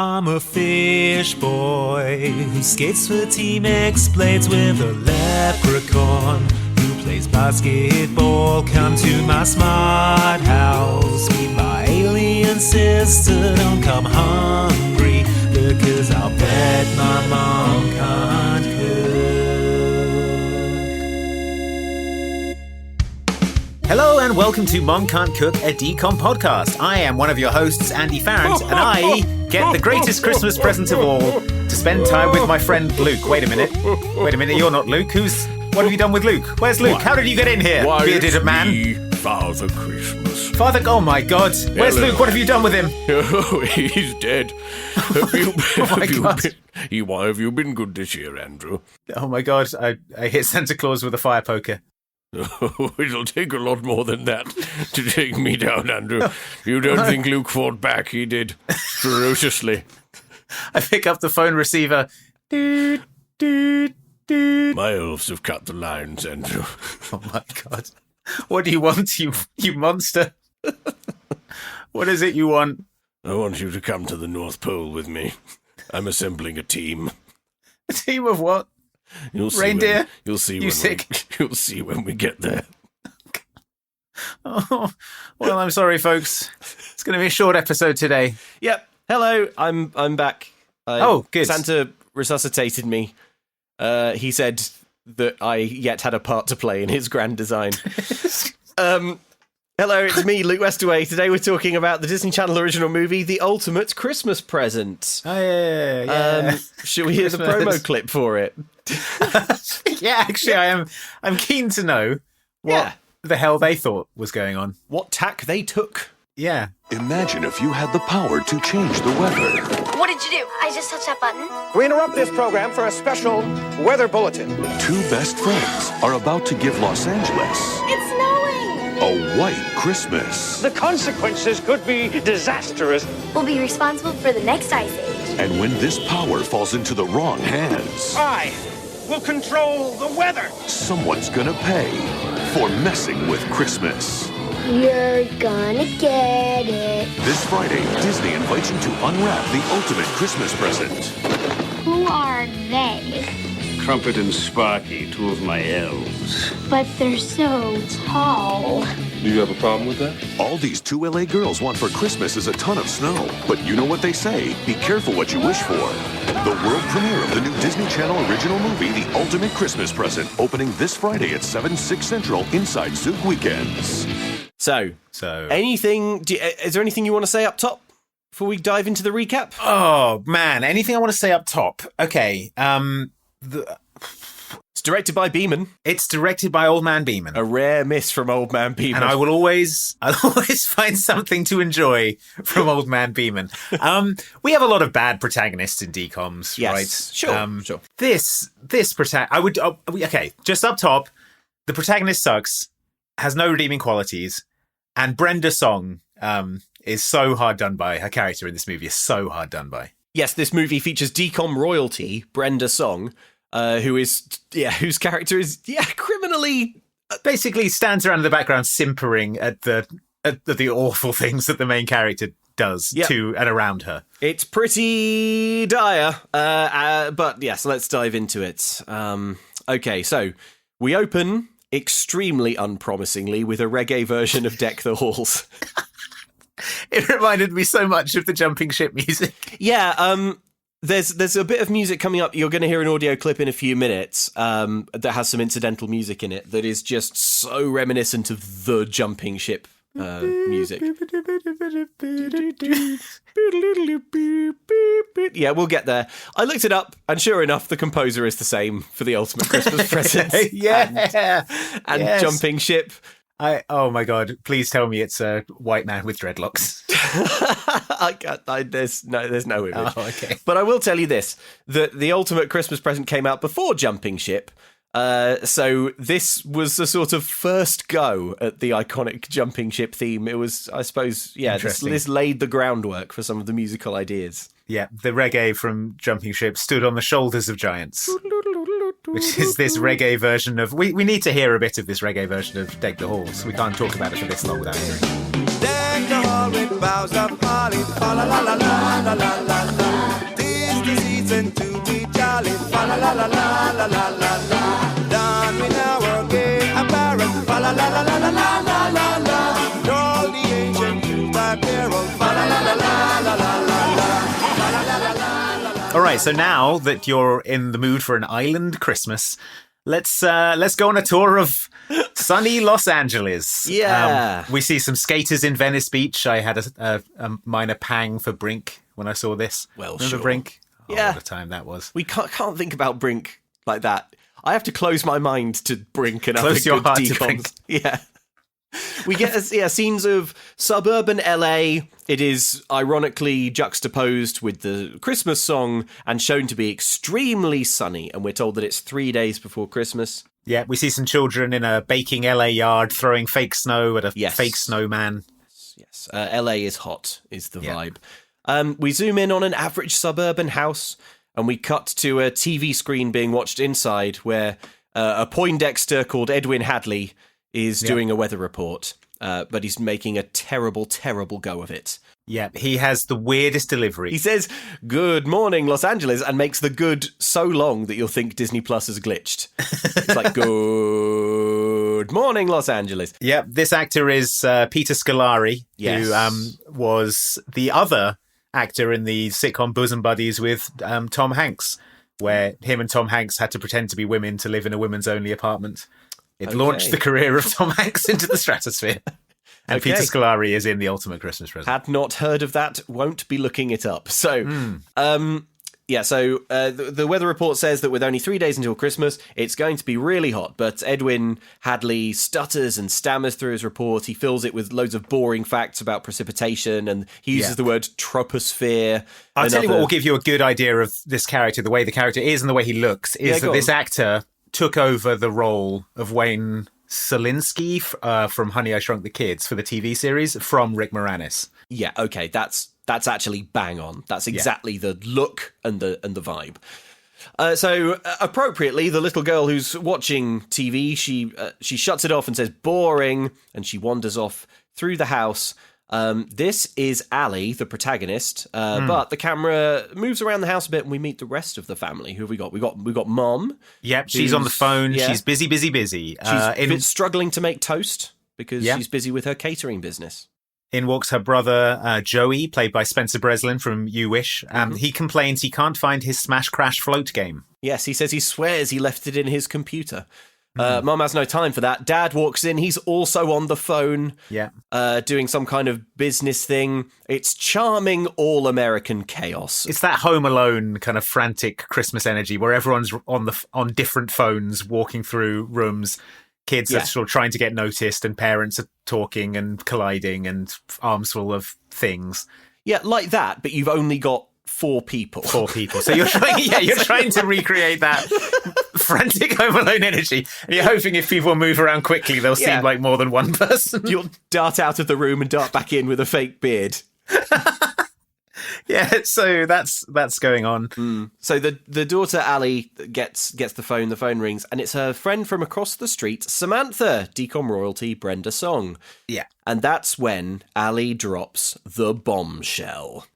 I'm a fish boy who skates for Team X Blades with a leprechaun who plays basketball. Come to my smart house, meet my alien sister. Don't come hungry, because I'll bet my mom can't cook. Hello and welcome to Mom Can't Cook, a DCOM podcast. I am one of your hosts, Andy Farrant, and I get the greatest Christmas present of all, to spend time with my friend Luke. Wait a minute, you're not Luke. What have you done with Luke? Where's Luke? How did you get in here, bearded man? Me, Father Christmas. Oh my God. Where's Hello. Luke? What have you done with him? Oh, he's dead. Have you been good this year, Andrew? Oh my God, I hit Santa Claus with a fire poker. Oh, it'll take a lot more than that to take me down, Andrew. You don't think Luke fought back? He did. Ferociously. I pick up the phone receiver. Doot, doot, doot. My elves have cut the lines, Andrew. Oh my God. What do you want, you monster? What is it you want? I want you to come to the North Pole with me. I'm assembling a team. A team of what? You'll see Reindeer? You'll see you'll see when we get there. Oh, well, I'm sorry, folks. It's going to be a short episode today. Yep. Hello, I'm back. Good. Santa resuscitated me. He said that I yet had a part to play in his grand design. Hello, it's me, Luke Westaway. Today we're talking about the Disney Channel original movie, The Ultimate Christmas Present. Oh, yeah. Should we hear the promo clip for it? Yeah, actually, I'm keen to know what the hell they thought was going on. What tack they took. Yeah. Imagine if you had the power to change the weather. What did you do? I just touched that button. We interrupt this program for a special weather bulletin. Two best friends are about to give Los Angeles It's snowing. a white Christmas. The consequences could be disastrous. We'll be responsible for the next ice age. And when this power falls into the wrong hands, I will control the weather. someone's gonna pay for messing with Christmas. You're gonna get it. This Friday, Disney invites you to unwrap the ultimate Christmas present. Who are they? Crumpet and Sparky, two of my elves. But they're so tall. Do you have a problem with that? All these two LA girls want for Christmas is a ton of snow. But you know what they say, be careful what you wish for. The world premiere of the new Disney Channel original movie, The Ultimate Christmas Present, opening this Friday at 7/6 Central inside Zook Weekends. So is there anything you want to say up top before we dive into the recap? Oh, man. Anything I want to say up top? Okay. It's directed by Beeman. It's directed by Old Man Beeman. A rare miss from Old Man Beeman. And I'll always find something to enjoy from Old Man Beeman. We have a lot of bad protagonists in DCOMs, Yes. right? Sure. This okay, just up top, the protagonist sucks, has no redeeming qualities, and Brenda Song is so hard done by. Her character in this movie is so hard done by. Yes, this movie features DCOM royalty, Brenda Song, whose character is criminally Basically stands around in the background simpering at the awful things that the main character does to and around her. It's pretty dire, but yes, let's dive into it. Okay, so we open extremely unpromisingly with a reggae version of Deck the Halls. It reminded me so much of the jumping ship music. Yeah, there's a bit of music coming up. You're going to hear an audio clip in a few minutes that has some incidental music in it that is just so reminiscent of the jumping ship music. Yeah, we'll get there. I looked it up, and sure enough, the composer is the same for The Ultimate Christmas Present. And yes. Jumping Ship. Oh my God! Please tell me it's a white man with dreadlocks. There's no image. Oh, okay. But I will tell you this: that The Ultimate Christmas Present came out before Jumping Ship. So this was the sort of first go at the iconic Jumping Ship theme. It was, I suppose, this laid the groundwork for some of the musical ideas. Yeah, the reggae from Jumping Ship stood on the shoulders of giants. Which is this reggae version of... We need to hear a bit of this reggae version of Deck the Halls. We can't talk about it for this long without hearing. Deck the hall with boughs of holly, fa la la la la la la la. All right, so now that you're in the mood for an island Christmas, let's go on a tour of sunny Los Angeles. Yeah. We see some skaters in Venice Beach. I had a minor pang for Brink when I saw this. Well, remember sure. Brink? Oh, Yeah. what a time that was. We can't think about Brink like that. I have to close my mind to Brink and Close other your good heart to DCOMs. Brink. Yeah. We get scenes of suburban LA. It is ironically juxtaposed with the Christmas song and shown to be extremely sunny. And we're told that it's 3 days before Christmas. Yeah, we see some children in a baking LA yard throwing fake snow at a Yes. fake snowman. Yes, LA is hot, is the vibe. We zoom in on an average suburban house, and we cut to a TV screen being watched inside, where a Poindexter called Edwin Hadley is doing a weather report, but he's making a terrible, terrible go of it. Yeah, he has the weirdest delivery. He says, "Good morning, Los Angeles," and makes the good so long that you'll think Disney Plus has glitched. It's like, "Good morning, Los Angeles." Yeah, this actor is Peter Scolari, Yes. who was the other actor in the sitcom Bosom Buddies with Tom Hanks, where him and Tom Hanks had to pretend to be women to live in a women's only apartment. It launched the career of Tom Hanks into the stratosphere. And Peter Scolari is in The Ultimate Christmas Present. Had not heard of that, won't be looking it up. So, the weather report says that with only 3 days until Christmas, it's going to be really hot. But Edwin Hadley stutters and stammers through his report. He fills it with loads of boring facts about precipitation, and he uses the word troposphere. I'll tell you what will give you a good idea of this character, the way the character is and the way he looks, is that this actor took over the role of Wayne Selinsky from Honey, I Shrunk the Kids for the TV series from Rick Moranis. Yeah, okay, that's actually bang on. That's exactly the look and the vibe. So appropriately, the little girl who's watching TV, she shuts it off and says boring, and she wanders off through the house. This is Allie, the protagonist, but the camera moves around the house a bit, and we meet the rest of the family. Who have we got? We got Mom. Yep, she's on the phone. Yeah. She's busy. She's struggling to make toast because she's busy with her catering business. In walks her brother, Joey, played by Spencer Breslin from You Wish. He complains he can't find his Smash Crash float game. Yes, he says he swears he left it in his computer. Mum has no time for that. Dad walks in. He's also on the phone, doing some kind of business thing. It's charming all-American chaos. It's that Home Alone kind of frantic Christmas energy where everyone's on different phones, walking through rooms. Kids are sort of trying to get noticed, and parents are talking and colliding and arms full of things. Yeah, like that, but you've only got 4 people. 4 people. So you're trying to recreate that frantic Home Alone energy. And you're hoping if people move around quickly, they'll seem like more than one person. You'll dart out of the room and dart back in with a fake beard. Yeah, so that's going on. So the daughter, Allie, gets the phone. The phone rings, and it's her friend from across the street, Samantha, DCOM royalty, Brenda Song. Yeah. And that's when Allie drops the bombshell.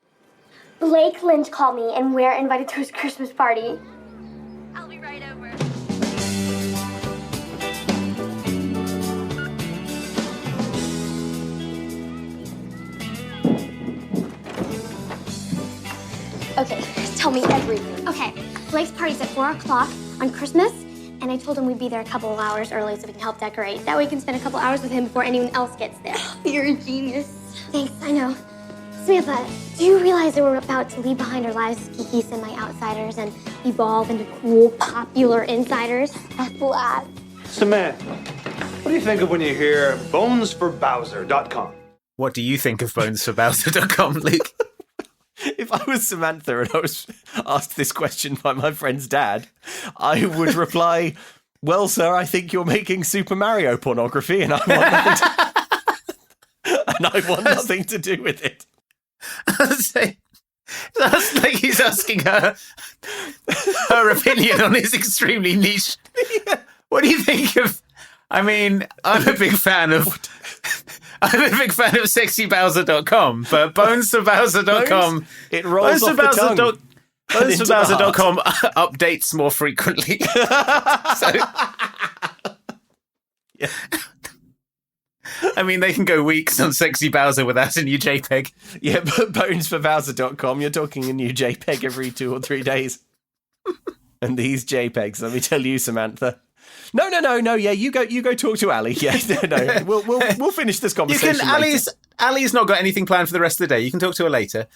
Blake Lynch called me, and we're invited to his Christmas party. I'll be right over. Okay, tell me everything. Okay, Blake's party's at 4 o'clock on Christmas, and I told him we'd be there a couple of hours early so we can help decorate. That way we can spend a couple hours with him before anyone else gets there. You're a genius. Thanks, I know. Samantha, do you realize that we're about to leave behind our lives as geeky semi-outsiders and evolve into cool, popular insiders? That's blast. Samantha, what do you think of when you hear bonesforbowser.com? What do you think of bonesforbowser.com, Luke? If I was Samantha and I was asked this question by my friend's dad, I would reply, well, sir, I think you're making Super Mario pornography, and I want nothing to do with it. That's like he's asking her opinion on his extremely niche. What do you think of? I mean, I'm a big fan of sexybowser.com, but bonesforbowser.com, it rolls off the tongue. Bonesforbowser.com updates more frequently. So, I mean, they can go weeks on Sexy Bowser without a new JPEG. Yeah, but bonesforbowser.com, you're talking a new JPEG every 2 or 3 days. And these JPEGs, let me tell you, Samantha. No. Yeah, you go talk to Allie. Yeah, no. We'll finish this conversation. Allie's not got anything planned for the rest of the day. You can talk to her later.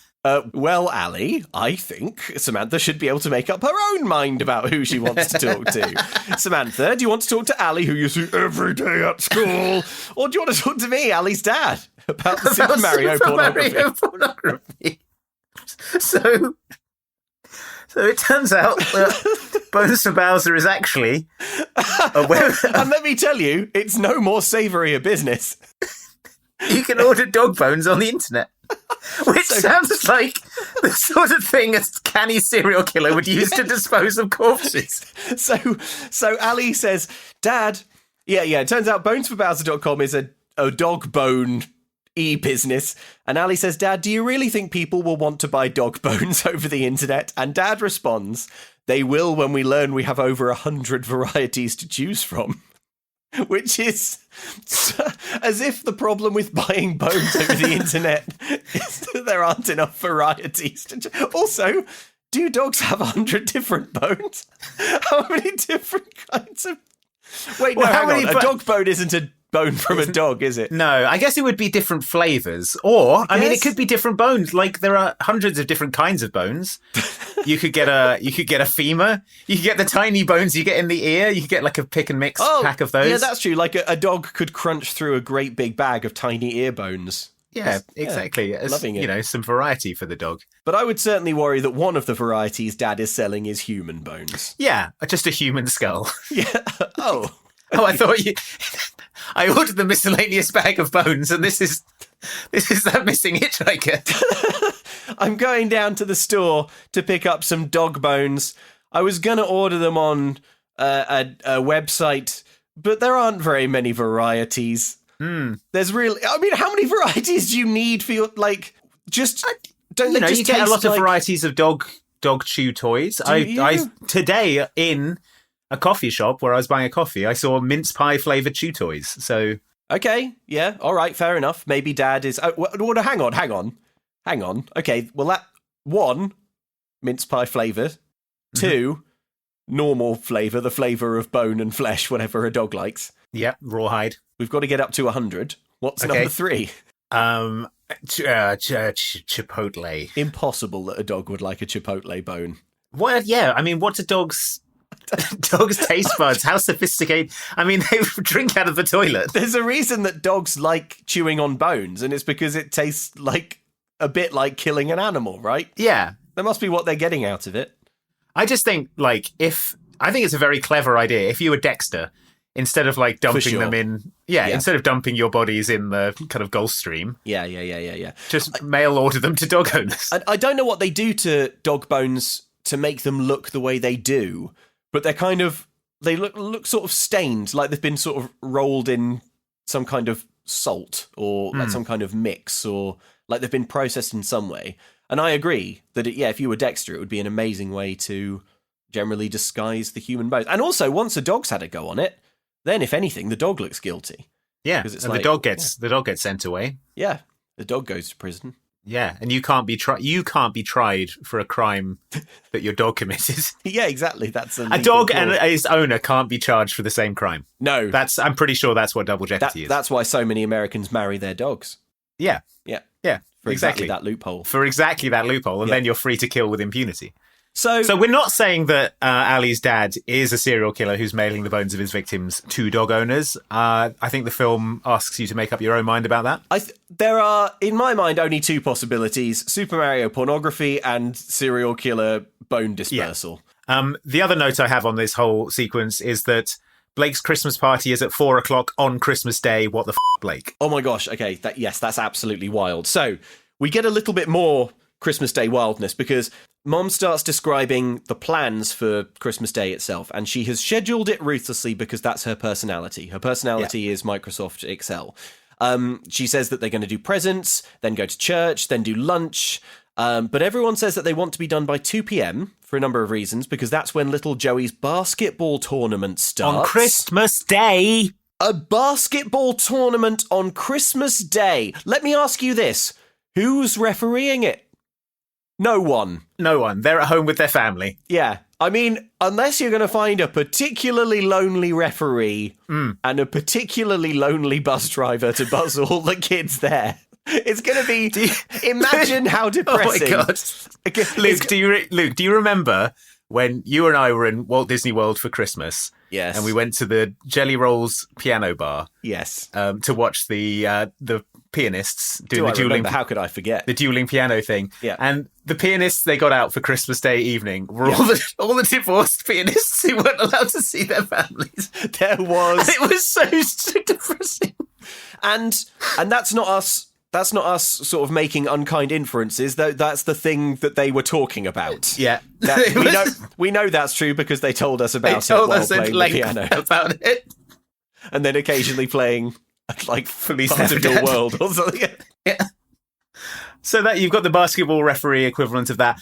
Well, Allie, I think Samantha should be able to make up her own mind about who she wants to talk to. Samantha, do you want to talk to Allie, who you see every day at school? Or do you want to talk to me, Allie's dad, about the Super Mario pornography? So it turns out that Bones for Bowser is actually a web... And let me tell you, it's no more savoury a business. You can order dog bones on the internet, which sounds like the sort of thing a canny serial killer would use to dispose of corpses. So Allie says, Dad, yeah, it turns out bonesforbowser.com is a dog bone e-business. And Allie says, Dad, do you really think people will want to buy dog bones over the internet? And Dad responds, they will when we learn we have over 100 varieties to choose from. Which is as if the problem with buying bones over the internet is that there aren't enough varieties. Also, do dogs have 100 different bones? How many different kinds of... Wait, well, hang on. A dog bone isn't a bone from a dog, is it? No, I guess it would be different flavours. Or, I mean, it could be different bones. Like, there are hundreds of different kinds of bones. You could get a femur. You could get the tiny bones you get in the ear. You could get like a pick and mix pack of those. Yeah, that's true. Like a dog could crunch through a great big bag of tiny ear bones. Yeah, exactly. Loving it. Some variety for the dog. But I would certainly worry that one of the varieties Dad is selling is human bones. Yeah, just a human skull. Yeah. Oh, I thought you... I ordered the miscellaneous bag of bones, and this is that missing hitchhiker. I'm going down to the store to pick up some dog bones. I was going to order them on a website, but there aren't very many varieties. There's really... I mean, how many varieties do you need for your... Like, just... Don't you they just you get a lot taste of varieties of dog chew toys. I today, in a coffee shop where I was buying a coffee, I saw mince pie flavoured chew toys. So... Okay, yeah, all right, fair enough. Maybe Dad is... Oh, well, hang on. Okay, well, that... 1, mince pie flavour. 2, normal flavour, the flavour of bone and flesh, whatever a dog likes. Yeah, rawhide. We've got to get up to 100. What's number 3? Chipotle. Impossible that a dog would like a chipotle bone. Well, yeah, I mean, what do dogs' taste buds? How sophisticated? I mean, they drink out of the toilet. There's a reason that dogs like chewing on bones, and it's because it tastes like a bit like killing an animal, right? Yeah. That must be what they're getting out of it. I just think, I think it's a very clever idea. If you were Dexter, instead of dumping them in, instead of dumping your bodies in the kind of Gulf Stream, just mail order them to dog owners. I don't know what they do to dog bones to make them look the way they do, but they look sort of stained, like they've been sort of rolled in some kind of salt or like some kind of mix, or like they've been processed in some way. And I agree that, if you were Dexter, it would be an amazing way to generally disguise the human bones. And also, once a dog's had a go on it, then if anything, the dog looks guilty. Yeah, and the dog gets sent away. Yeah, the dog goes to prison. Yeah, and you can't be tried for a crime that your dog committed. Yeah, exactly. That's a dog and its owner can't be charged for the same crime. No, I'm pretty sure that's what double jeopardy is. That's why so many Americans marry their dogs. Yeah. For exactly that loophole. And then you're free to kill with impunity. So we're not saying that Allie's dad is a serial killer who's mailing the bones of his victims to dog owners. I think the film asks you to make up your own mind about that. There are, in my mind, only 2 possibilities: Super Mario pornography and serial killer bone dispersal. Yeah. The other note I have on this whole sequence is that Blake's Christmas party is at 4:00 on Christmas Day. What the Blake? Oh my gosh. Okay. That's absolutely wild. So we get a little bit more Christmas Day wildness because Mom starts describing the plans for Christmas Day itself, and she has scheduled it ruthlessly because that's her personality. Her personality is Microsoft Excel. She says that they're going to do presents, then go to church, then do lunch. But everyone says that they want to be done by 2 p.m. for a number of reasons, because that's when little Joey's basketball tournament starts. On Christmas Day! A basketball tournament on Christmas Day. Let me ask you this. Who's refereeing it? No one. No one. They're at home with their family. Yeah. I mean, unless you're going to find a particularly lonely referee and a particularly lonely bus driver to buzz all the kids there, it's going to be... Imagine how depressing. Oh, my God. Luke, do you remember when you and I were in Walt Disney World for Christmas? Yes. And we went to the Jelly Rolls piano bar. Yes. To watch the pianists Do I remember? How could I forget? The dueling piano thing. Yeah. And the pianists they got out for Christmas Day evening were all the divorced pianists who weren't allowed to see their families. There was. And it was so depressing. And that's not us. That's not us sort of making unkind inferences. That's the thing that they were talking about. Yeah. We know that's true because they told us about They told it while us playing the piano. about it. And then occasionally playing like Feliz Part of Your Navidad. World or something. Yeah. So that you've got the basketball referee equivalent of that.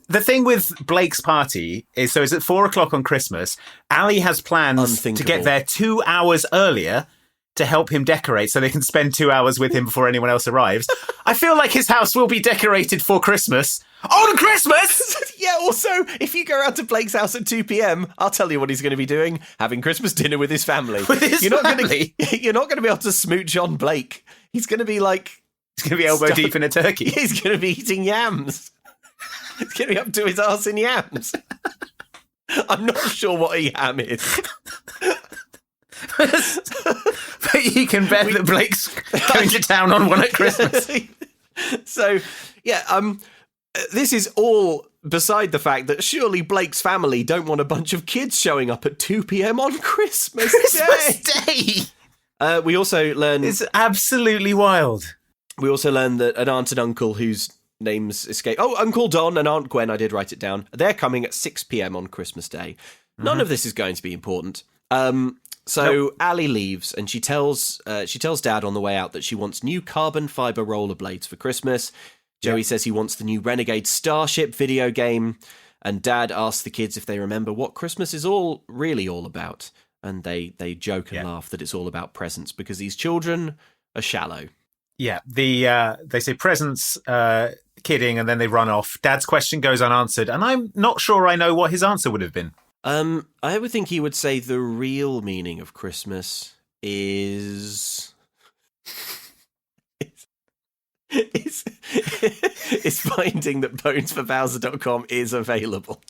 The thing with Blake's party is, so it's at 4:00 on Christmas. Allie has plans to get there 2 hours earlier to help him decorate so they can spend 2 hours with him before anyone else arrives. I feel like his house will be decorated for Christmas. On Christmas! Yeah, also, if you go around to Blake's house at 2 p.m, I'll tell you what he's going to be doing. Having Christmas dinner with his family. You're not going to be able to smooch on Blake. He's going to be like... He's going to be elbow deep in a turkey. He's going to be eating yams. He's going to be up to his arse in yams. I'm not sure what a yam is. But you can bet that Blake's going to town on one at Christmas. So, yeah, this is all beside the fact that surely Blake's family don't want a bunch of kids showing up at 2 p.m. on Christmas Day. We also learn... It's absolutely wild. We also learn that an aunt and uncle whose names escape... Oh, Uncle Don and Aunt Gwen, I did write it down. They're coming at 6 p.m. on Christmas Day. None of this is going to be important. So Allie leaves and she tells Dad on the way out that she wants new carbon fiber rollerblades for Christmas. Joey says he wants the new Renegade Starship video game, and Dad asks the kids if they remember what Christmas is really all about. And they joke and laugh that it's all about presents because these children are shallow. Yeah, they say presents, kidding, and then they run off. Dad's question goes unanswered, and I'm not sure I know what his answer would have been. I would think he would say the real meaning of Christmas is finding that bonesforbowser.com is available.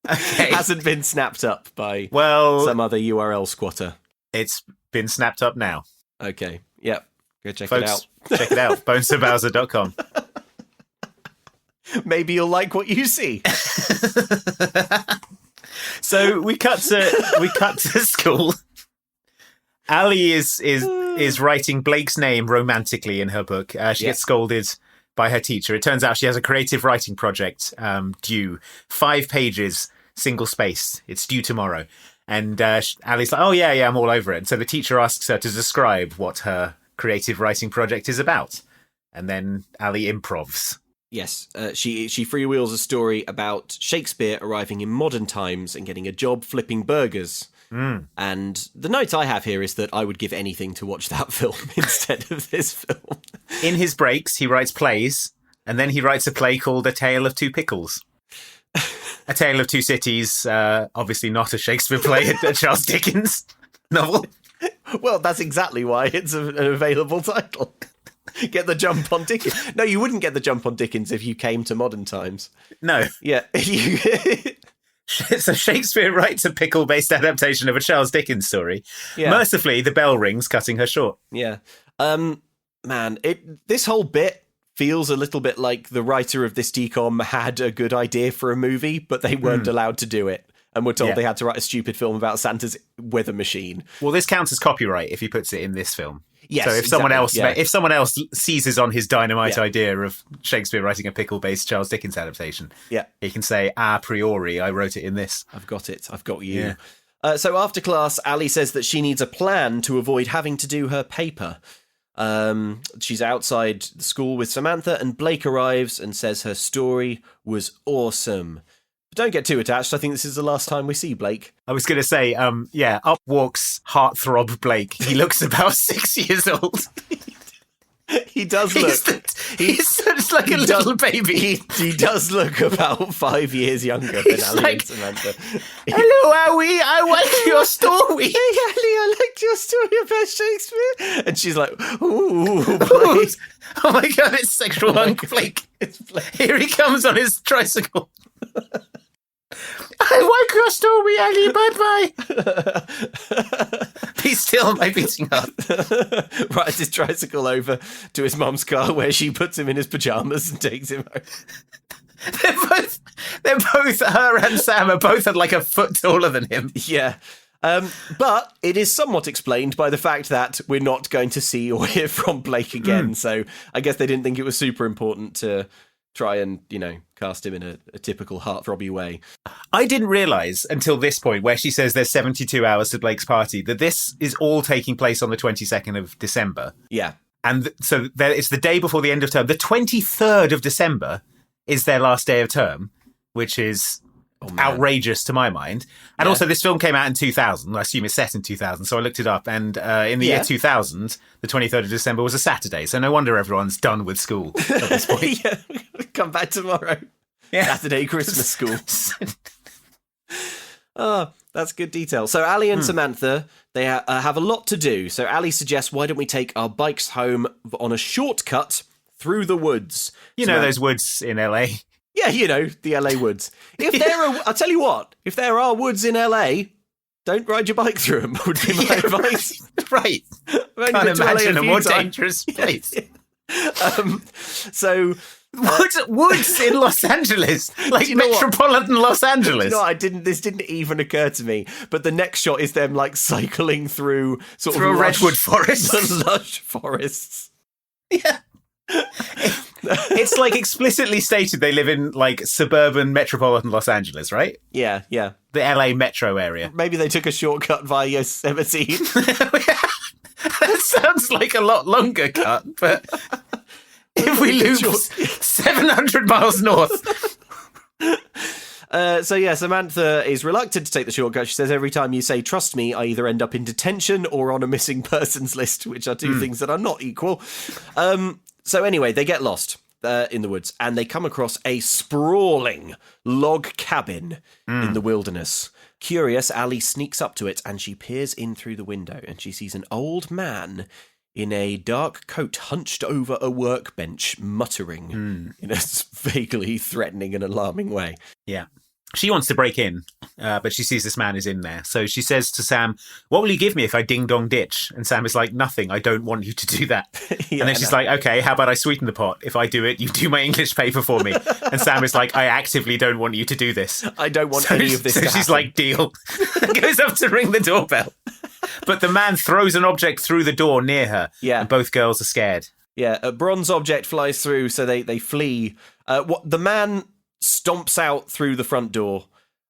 Okay. Hasn't been snapped up by some other URL squatter. It's been snapped up now. Okay. Yep. Go check Folks, it out. Check it out. bonesforbowser.com. Maybe you'll like what you see. So we cut to school. Allie is writing Blake's name romantically in her book. She gets scolded by her teacher. It turns out she has a creative writing project due. 5 pages, single spaced. It's due tomorrow. And Allie's like, oh, yeah, I'm all over it. And so the teacher asks her to describe what her creative writing project is about. And then Allie improvs. Yes, she freewheels a story about Shakespeare arriving in modern times and getting a job flipping burgers. And the note I have here is that I would give anything to watch that film instead of this film. In his breaks, he writes plays, and then he writes a play called A Tale of Two Pickles. A Tale of Two Cities, obviously not a Shakespeare play, a Charles Dickens novel. Well, that's exactly why it's an available title. Get the jump on Dickens. No, you wouldn't get the jump on Dickens if you came to modern times. No. Yeah. So Shakespeare writes a pickle-based adaptation of a Charles Dickens story. Yeah. Mercifully, the bell rings, cutting her short. Yeah. Man, this whole bit feels a little bit like the writer of this DCOM had a good idea for a movie, but they weren't allowed to do it. And were told they had to write a stupid film about Santa's weather machine. Well, this counts as copyright if he puts it in this film. Yes, so if someone else seizes on his dynamite idea of Shakespeare writing a pickle-based Charles Dickens adaptation, he can say, a priori, I wrote it in this. I've got it. I've got you. Yeah. So after class, Allie says that she needs a plan to avoid having to do her paper. She's outside the school with Samantha, and Blake arrives and says her story was awesome. Don't get too attached. I think this is the last time we see Blake. I was going to say, up walks heartthrob Blake. He looks about 6 years old. He does look. He's like a little baby. He does look about 5 years younger than Allie and Samantha. Hello, Allie. I like your story. Hey, Allie, I liked your story about Shakespeare. And she's like, ooh, Blake. Oh my God, it's sexual hunk Blake. It's Blake. Here he comes on his tricycle. I like your story, Allie. Bye-bye. Be still, my beating heart. Rides his tricycle over to his mum's car where she puts him in his pyjamas and takes him home. They're both, her and Sam are both like a foot taller than him. Yeah. But it is somewhat explained by the fact that we're not going to see or hear from Blake again. So I guess they didn't think it was super important to try and, cast him in a typical heartthrobby way. I didn't realise until this point, where she says there's 72 hours to Blake's party, that this is all taking place on the 22nd of December. Yeah. And so it's the day before the end of term. The 23rd of December is their last day of term, which is outrageous to my mind. And also, this film came out in 2000. I assume it's set in 2000. So I looked it up. And in the year 2000, the 23rd of December was a Saturday. So no wonder everyone's done with school at this point. Yeah, come back tomorrow. Yeah. Saturday Christmas school. Oh, that's good detail. So Allie and Samantha, they have a lot to do. So Allie suggests, why don't we take our bikes home on a shortcut through the woods? You know those woods in LA. Yeah, the LA woods. I'll tell you what, if there are woods in LA, don't ride your bike through them, would be my advice. Right. Can't imagine a more dangerous place. Woods in Los Angeles, like metropolitan Los Angeles. This didn't even occur to me. But the next shot is them like cycling through a redwood forest, the lush forests. Yeah. It's like explicitly stated they live in like suburban metropolitan Los Angeles, right? Yeah. The LA metro area. Maybe they took a shortcut via Yosemite. That sounds like a lot longer cut, but if we loop 700 miles north. Samantha is reluctant to take the shortcut. She says, every time you say, trust me, I either end up in detention or on a missing persons list, which are two things that are not equal. So anyway, they get lost in the woods and they come across a sprawling log cabin in the wilderness. Curious, Allie sneaks up to it and she peers in through the window and she sees an old man in a dark coat hunched over a workbench, muttering in a vaguely threatening and alarming way. Yeah. She wants to break in, but she sees this man is in there. So she says to Sam, what will you give me if I ding-dong ditch? And Sam is like, nothing. I don't want you to do that. And then she's like, okay, how about I sweeten the pot? If I do it, you do my English paper for me. And Sam is like, I actively don't want you to do this. I don't want any of this to happen. So she's like, deal. And goes up to ring the doorbell. But the man throws an object through the door near her. Yeah. And both girls are scared. Yeah, a bronze object flies through, so they flee. The man stomps out through the front door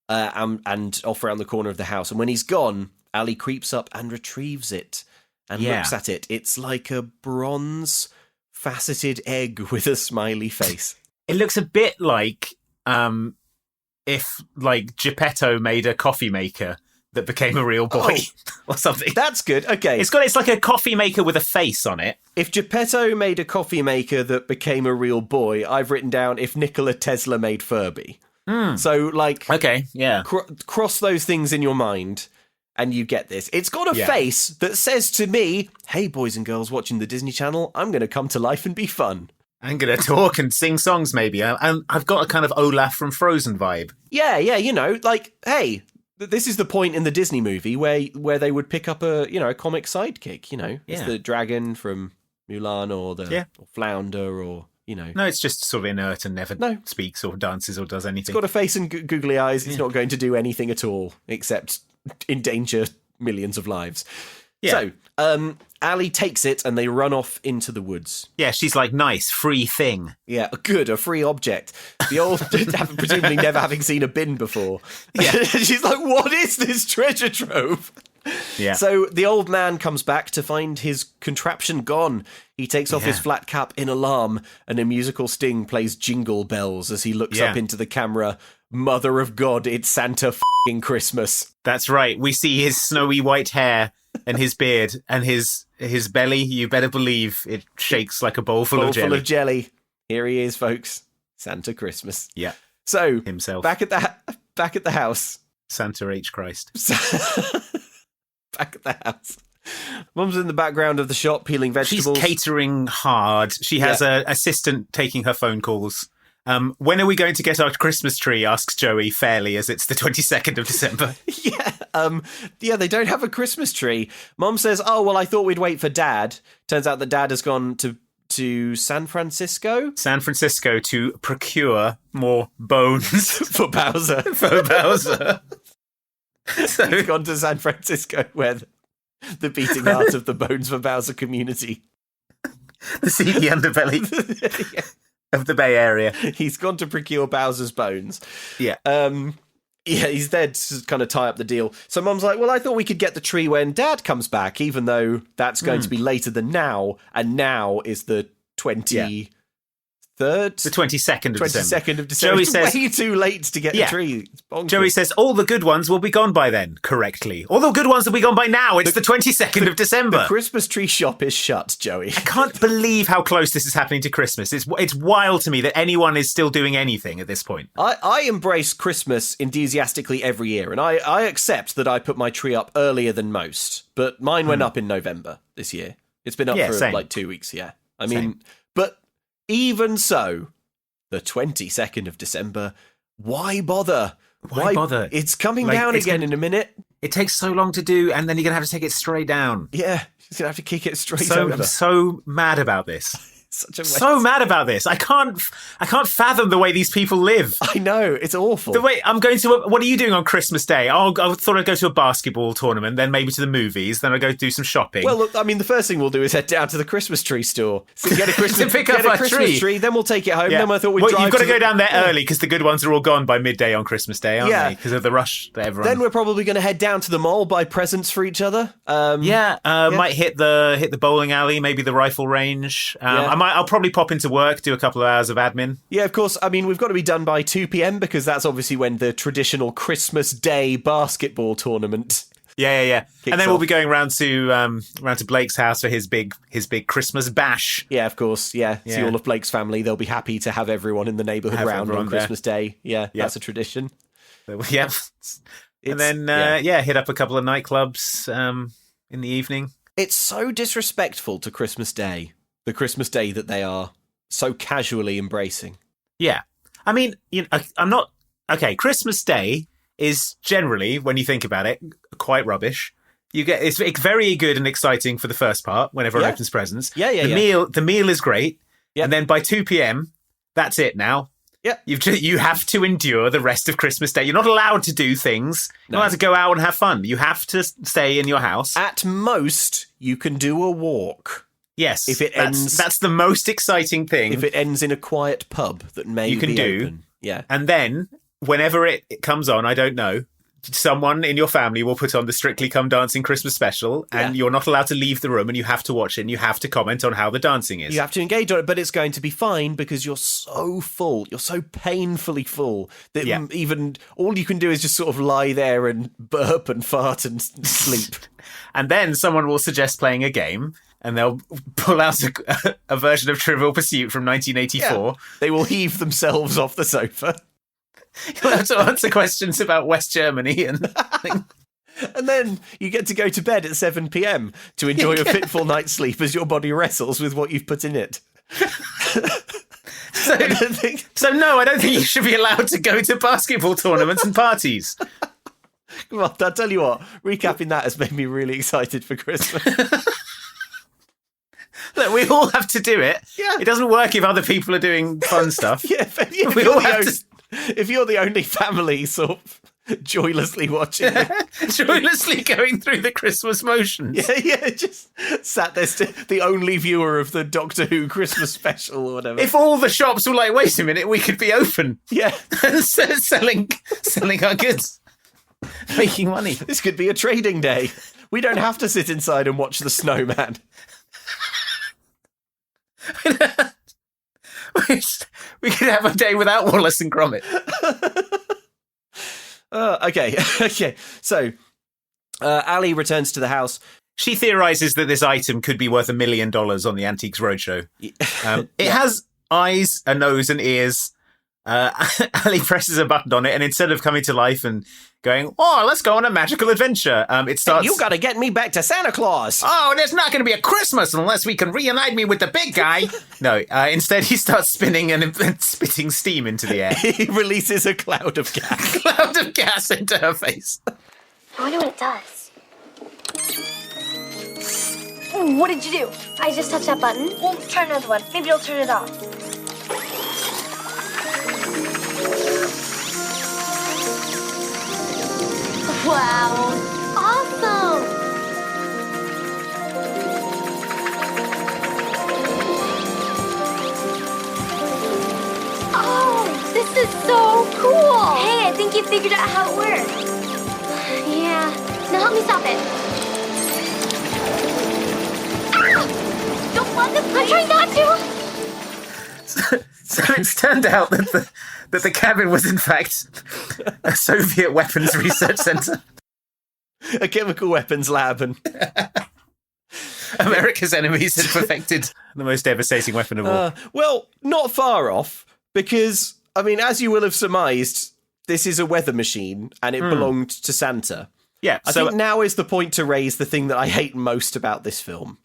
and off around the corner of the house. And when he's gone, Allie creeps up and retrieves it and looks at it. It's like a bronze faceted egg with a smiley face. It looks a bit like if like Geppetto made a coffee maker that became a real boy or something. That's good. Okay. It's like a coffee maker with a face on it. If Geppetto made a coffee maker that became a real boy, I've written down if Nikola Tesla made Furby. So like, okay, yeah. Cross those things in your mind and you get this. It's got a face that says to me, hey, boys and girls watching the Disney Channel, I'm going to come to life and be fun. I'm going to talk and sing songs maybe. And I've got a kind of Olaf from Frozen vibe. Yeah, like, hey, this is the point in the Disney movie where they would pick up a comic sidekick, It's the dragon from Mulan or or Flounder or, No, it's just sort of inert and never speaks or dances or does anything. It's got a face and googly eyes. It's not going to do anything at all except endanger millions of lives. Yeah. So, Allie takes it and they run off into the woods. Yeah, she's like, nice, free thing. Yeah, good, a free object. The old, presumably never having seen a bin before. Yeah. She's like, what is this treasure trove? Yeah. So the old man comes back to find his contraption gone. He takes off his flat cap in alarm and a musical sting plays jingle bells as he looks up into the camera Mother of God, it's Santa f***ing Christmas. That's right. We see his snowy white hair and his beard and his belly. You better believe it shakes like a bowl full of jelly. Full of jelly. Here he is, folks. Santa Christmas. Yeah. So himself. Back at the house. Santa H. Christ. Back at the house. Mum's in the background of the shop peeling vegetables. She's catering hard. She has an assistant taking her phone calls. When are we going to get our Christmas tree? Asks Joey fairly, as it's the 22nd of December. They don't have a Christmas tree. Mum says, "Oh well, I thought we'd wait for Dad." Turns out that Dad has gone to San Francisco. San Francisco to procure more bones for Bowser. So he's gone to San Francisco, where the beating heart of the Bones for Bowser community, the seedy underbelly of the Bay Area. He's gone to procure Bowser's bones. Yeah. He's there to kind of tie up the deal. So Mum's like, well, I thought we could get the tree when Dad comes back, even though that's going to be later than now, and now is the 23rd? The 22nd of December. 22nd of December. Joey says, way too late to get the tree. It's bonkers. Joey says, all the good ones will be gone by then, correctly. All the good ones will be gone by now. It's the 22nd of December. The Christmas tree shop is shut, Joey. I can't believe how close this is happening to Christmas. It's wild to me that anyone is still doing anything at this point. I embrace Christmas enthusiastically every year, and I accept that I put my tree up earlier than most, but mine went up in November this year. It's been up for same. like 2 weeks, I mean, but even so, the 22nd of December, why bother? Why bother? It's coming down again in a minute. It takes so long to do, and then you're going to have to take it straight down. Yeah, you're going to have to kick it straight over. I'm so mad about this. Such a waste. So mad about this. I can't fathom the way these people live. I know, it's awful. The way I'm going to. What are you doing on Christmas Day? I thought I'd go to a basketball tournament, then maybe to the movies, then I'd go do some shopping. Well, look, I mean, the first thing we'll do is head down to the Christmas tree store. So get a Christmas, pick up a Christmas tree. Then we'll take it home. Yeah. Then I thought we'd drive. You've got to go down there early because the good ones are all gone by midday on Christmas Day, aren't they? Because of the rush that everyone. Then we're probably going to head down to the mall, buy presents for each other. Might hit the bowling alley, maybe the rifle range. I'll probably pop into work, do a couple of hours of admin. Yeah, of course. I mean, we've got to be done by 2 p.m. because that's obviously when the traditional Christmas Day basketball tournament. Yeah. And then we'll be going round to Blake's house for his big Christmas bash. Yeah, of course. Yeah. See all of Blake's family. They'll be happy to have everyone in the neighbourhood round on Christmas Day. Yeah, that's a tradition. Yeah. And then hit up a couple of nightclubs in the evening. It's so disrespectful to Christmas Day, the Christmas Day that they are so casually embracing. Yeah. I mean, I'm not... Okay, Christmas Day is generally, when you think about it, quite rubbish. It's very good and exciting for the first part, when everyone opens presents. The meal is great. Yeah. And then by 2 p.m, that's it now. Yeah. You have to endure the rest of Christmas Day. You're not allowed to do things. You're not allowed to go out and have fun. You have to stay in your house. At most, you can do a walk. Yes, if it ends, that's the most exciting thing. If it ends in a quiet pub that may you can be do, open. Yeah, and then whenever it comes on, I don't know, someone in your family will put on the Strictly Come Dancing Christmas special, and you're not allowed to leave the room, and you have to watch it, and you have to comment on how the dancing is. You have to engage on it, but it's going to be fine because you're so full, you're so painfully full that even all you can do is just sort of lie there and burp and fart and sleep. And then someone will suggest playing a game. And they'll pull out a version of Trivial Pursuit from 1984. Yeah. They will heave themselves off the sofa. You'll have to answer questions about West Germany and then you get to go to bed at 7 p.m. to enjoy a fitful night's sleep as your body wrestles with what you've put in it. So no, I don't think you should be allowed to go to basketball tournaments and parties. Well, I'll tell you what, recapping that has made me really excited for Christmas. Look, we all have to do it. Yeah. It doesn't work if other people are doing fun stuff. If you're the only family sort of joylessly watching it. Joylessly going through the Christmas motions. Yeah, just sat there, the only viewer of the Doctor Who Christmas special or whatever. If all the shops were like, wait a minute, we could be open. Yeah. selling our goods. Making money. This could be a trading day. We don't have to sit inside and watch the snowman. We could have a day without Wallace and Gromit. Okay. Okay. So, Allie returns to the house. She theorizes that this item could be worth $1 million on the Antiques Roadshow. It has eyes, a nose, and ears. Allie presses a button on it, and instead of coming to life and going, "Oh, let's go on a magical adventure," it starts. Hey, you got to get me back to Santa Claus. Oh, there's not going to be a Christmas unless we can reunite me with the big guy. No, instead he starts spinning and spitting steam into the air. He releases a cloud of gas. Cloud of gas into her face. I wonder what it does. What did you do? I just touched that button. Well, try another one. Maybe it'll turn it off. Wow. Awesome. Oh, this is so cool. Hey, I think you figured out how it works. Yeah. Now help me stop it. Ah! Don't flood the place. I'm trying not to. So it's turned out that the cabin was in fact a Soviet weapons research center. A chemical weapons lab, and America's enemies had perfected the most devastating weapon of all. well, not far off, because, I mean, as you will have surmised, this is a weather machine, and it belonged to Santa. Yeah, I think now is the point to raise the thing that I hate most about this film.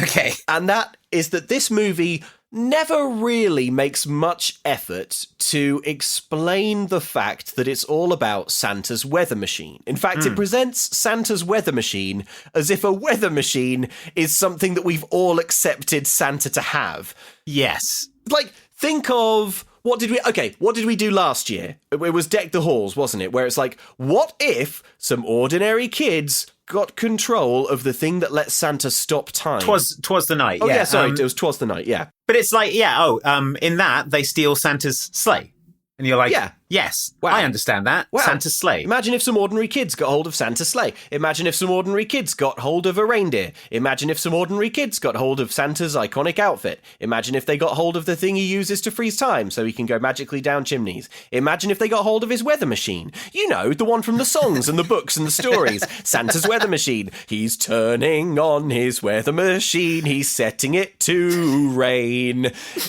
Okay. And that is that this movie never really makes much effort to explain the fact that it's all about Santa's weather machine. In fact, it presents Santa's weather machine as if a weather machine is something that we've all accepted Santa to have. Yes. Like, think of... What did we do last year? It was Deck the Halls, wasn't it? Where it's like, what if some ordinary kids got control of the thing that lets Santa stop time? Twas the night. Oh, yeah, sorry, it was Twas the Night, yeah. But it's like, in that, they steal Santa's sleigh. And you're like, yes, Wow. I understand that. Wow. Santa's sleigh. Imagine if some ordinary kids got hold of Santa's sleigh. Imagine if some ordinary kids got hold of a reindeer. Imagine if some ordinary kids got hold of Santa's iconic outfit. Imagine if they got hold of the thing he uses to freeze time so he can go magically down chimneys. Imagine if they got hold of his weather machine. You know, the one from the songs and the books and the stories. Santa's weather machine. He's turning on his weather machine. He's setting it to rain.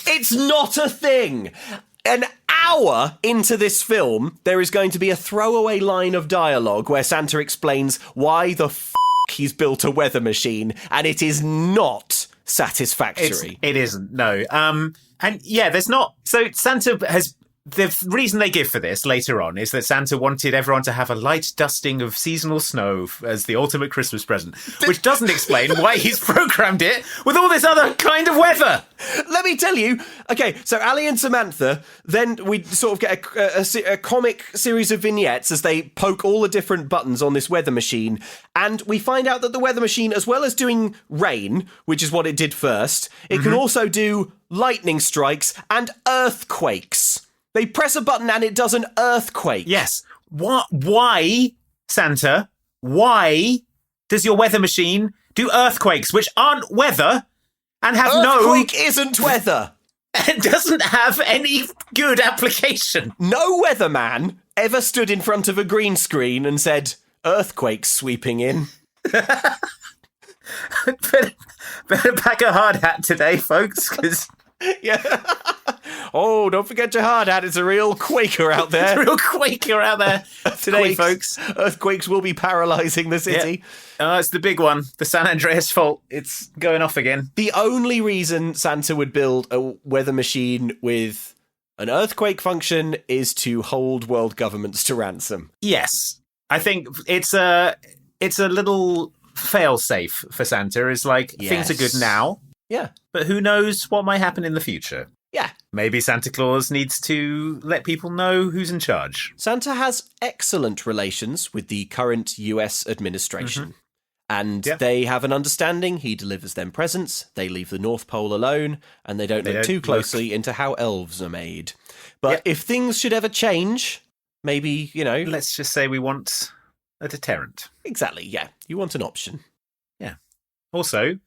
It's not a thing. An hour into this film, there is going to be a throwaway line of dialogue where Santa explains why the he's built a weather machine, and it is not satisfactory. It isn't, no. And yeah, there's not... So Santa has... The reason they give for this later on is that Santa wanted everyone to have a light dusting of seasonal snow as the ultimate Christmas present, which doesn't explain why he's programmed it with all this other kind of weather. Let me tell you. Okay, so Allie and Samantha, then we sort of get a comic series of vignettes as they poke all the different buttons on this weather machine, and we find out that the weather machine, as well as doing rain, which is what it did first, it can also do lightning strikes and earthquakes. They press a button and it does an earthquake. Yes. Why, Santa, why does your weather machine do earthquakes, which aren't weather and have Earthquake isn't weather. It doesn't have any good application. No weatherman ever stood in front of a green screen and said, earthquakes sweeping in. better pack a hard hat today, folks, because... Yeah. Oh, don't forget your hard hat. It's a real quaker out there. It's a real quaker out there today, folks. Earthquakes will be paralysing the city. Yeah. It's the big one. The San Andreas fault. It's going off again. The only reason Santa would build a weather machine with an earthquake function is to hold world governments to ransom. Yes. I think it's a little fail-safe for Santa. It's like, things are good now. Yeah. But who knows what might happen in the future? Yeah. Maybe Santa Claus needs to let people know who's in charge. Santa has excellent relations with the current US administration. And they have an understanding. He delivers them presents. They leave the North Pole alone. And they don't look too closely into how elves are made. But if things should ever change, maybe, Let's just say we want a deterrent. Exactly, yeah. You want an option. Yeah. Also...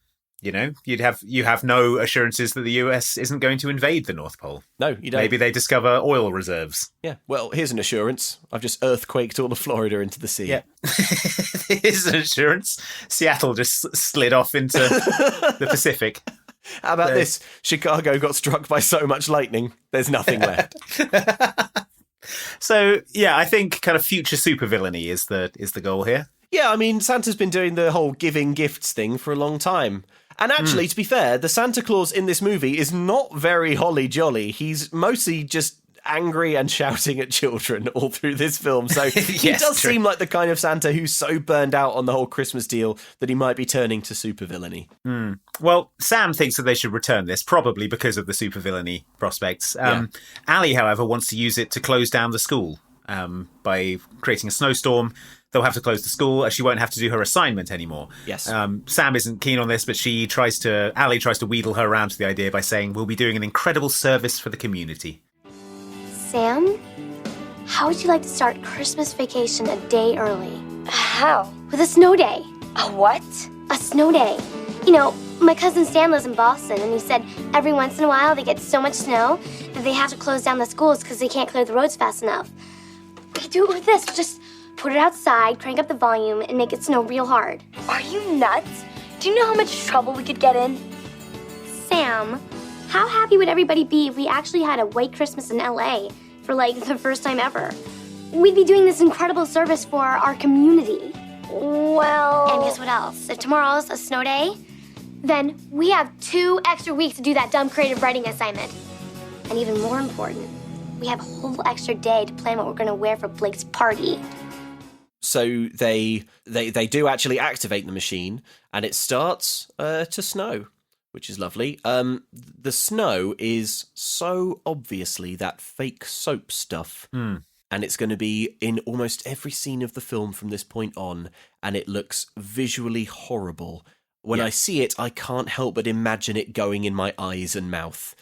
You know, you have no assurances that the US isn't going to invade the North Pole. No, you don't. Maybe they discover oil reserves. Yeah. Well, here's an assurance. I've just earthquaked all of Florida into the sea. Yeah. Here's an assurance. Seattle just slid off into the Pacific. How about this? Chicago got struck by so much lightning, there's nothing left. So, yeah, I think kind of future supervillainy is the goal here. Yeah, I mean, Santa's been doing the whole giving gifts thing for a long time. And actually, to be fair, the Santa Claus in this movie is not very holly jolly. He's mostly just angry and shouting at children all through this film. So he does seem like the kind of Santa who's so burned out on the whole Christmas deal that he might be turning to supervillainy. Well, Sam thinks that they should return this, probably because of the supervillainy prospects. Allie, however, wants to use it to close down the school by creating a snowstorm. They'll have to close the school, as she won't have to do her assignment anymore. Yes. Sam isn't keen on this, but Allie tries to wheedle her around to the idea by saying, we'll be doing an incredible service for the community. Sam, how would you like to start Christmas vacation a day early? How? With a snow day. A what? A snow day. You know, my cousin Stan lives in Boston, and he said every once in a while they get so much snow that they have to close down the schools because they can't clear the roads fast enough. We could do it with this. Just put it outside, crank up the volume, and make it snow real hard. Are you nuts? Do you know how much trouble we could get in? Sam, how happy would everybody be if we actually had a white Christmas in LA for, like, the first time ever? We'd be doing this incredible service for our community. Well... And guess what else? If tomorrow's a snow day, then we have 2 extra weeks to do that dumb creative writing assignment. And even more important, we have a whole extra day to plan what we're going to wear for Blake's party. So they do actually activate the machine, and it starts to snow, which is lovely. The snow is so obviously that fake soap stuff, and it's going to be in almost every scene of the film from this point on, and it looks visually horrible. When I see it, I can't help but imagine it going in my eyes and mouth.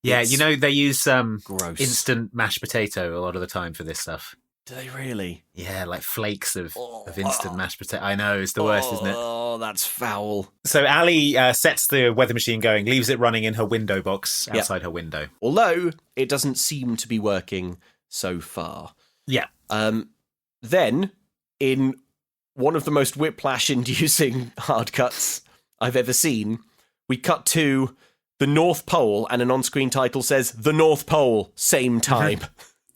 Yeah, you know, they use gross. Instant mashed potato a lot of the time for this stuff. Do they really? Yeah, like flakes of instant mashed potato. I know, it's the worst, isn't it? Oh, that's foul. So Allie sets the weather machine going, leaves it running in her window box outside her window. Although it doesn't seem to be working so far. Yeah. Then, in one of the most whiplash-inducing hard cuts I've ever seen, we cut to the North Pole, and an on-screen title says, The North Pole, same time.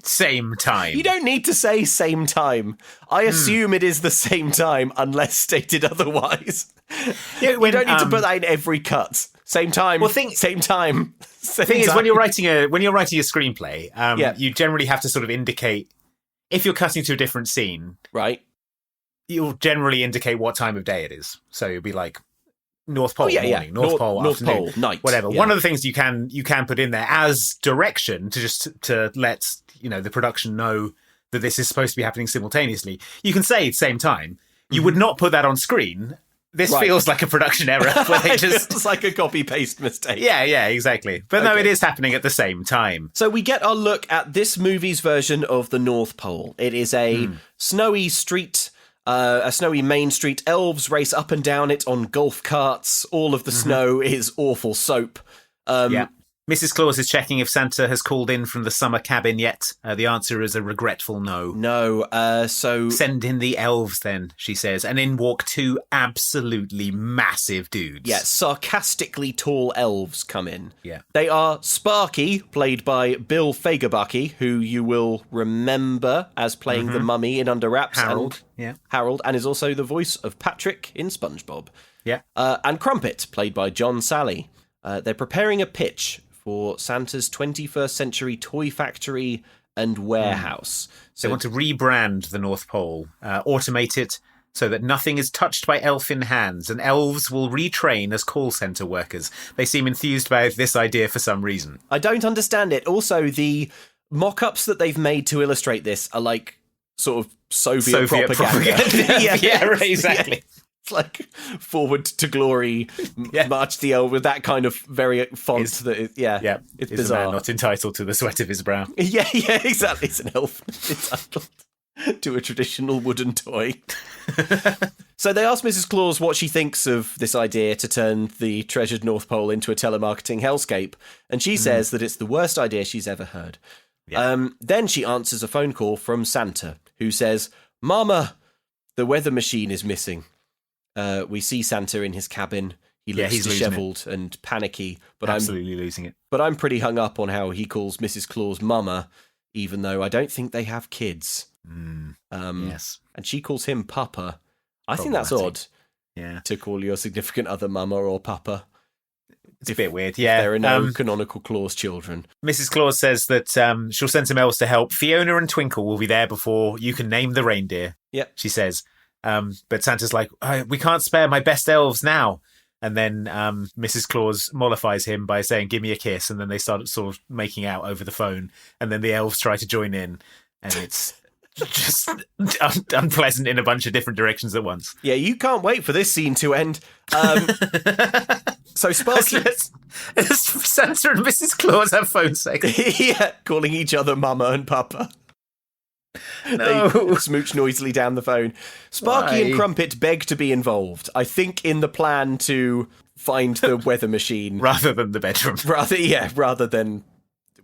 Same time. You don't need to say same time. I assume it is the same time unless stated otherwise. Yeah, we don't need to put that in every cut. Same time. Well, same time. The thing is, when you're writing a screenplay, you generally have to sort of indicate if you're cutting to a different scene, right? You'll generally indicate what time of day it is. So you'll be like North Pole morning, North Pole North afternoon, Pole night, whatever. Yeah. One of the things you can put in there as direction to let the production know that this is supposed to be happening simultaneously. You can say same time. You would not put that on screen. This feels like a production error where they just it's like a copy paste mistake. Yeah, exactly. But no, it is happening at the same time. So we get our look at this movie's version of the North Pole. It is a snowy street. A snowy main street. Elves race up and down it on golf carts. All of the snow is awful soap. Mrs. Claus is checking if Santa has called in from the summer cabin yet. The answer is a regretful no. No, so... Send in the elves then, she says. And in walk 2 absolutely massive dudes. Yeah, sarcastically tall elves come in. Yeah. They are Sparky, played by Bill Fagerbakke, who you will remember as playing the mummy in Under Wraps. Harold, Harold, and is also the voice of Patrick in SpongeBob. Yeah. And Crumpet, played by John Sally. They're preparing a pitch for Santa's 21st century toy factory and warehouse. So they want to rebrand the North Pole, automate it so that nothing is touched by elfin hands, and elves will retrain as call centre workers. They seem enthused by this idea for some reason. I don't understand it. Also, the mock-ups that they've made to illustrate this are like sort of Soviet propaganda. Yeah, exactly. Yeah. It's like Forward to Glory, March the Elf, with that kind of very font. It's is bizarre. A man not entitled to the sweat of his brow. Yeah, exactly. It's an elf entitled. to a traditional wooden toy. So they asked Mrs. Claus what she thinks of this idea to turn the treasured North Pole into a telemarketing hellscape, and she says that it's the worst idea she's ever heard. Yeah. Then she answers a phone call from Santa, who says, "Mama, the weather machine is missing." We see Santa in his cabin. He looks he's losing dishevelled and panicky, but Absolutely losing it. But I'm pretty hung up on how he calls Mrs. Claus Mama, even though I don't think they have kids. Yes. And she calls him Papa. I think that's odd. Yeah. To call your significant other Mama or Papa. It's a bit weird, yeah. There are no canonical Claus children. Mrs. Claus says that she'll send some elves to help. Fiona and Twinkle will be there before you can name the reindeer, Yep. she says. But Santa's like, we can't spare my best elves now. And then Mrs. Claus mollifies him by saying, "Give me a kiss." And then they start sort of making out over the phone. And then the elves try to join in. And it's just unpleasant in a bunch of different directions at once. Yeah, you can't wait for this scene to end. So Sparky... Santa and Mrs. Claus have phone sex. Yeah, calling each other Mama and Papa. No. They smooch noisily down the phone. Sparky and Why? Crumpet beg to be involved, I think in the plan to find the weather machine. Rather than the bedroom. Rather than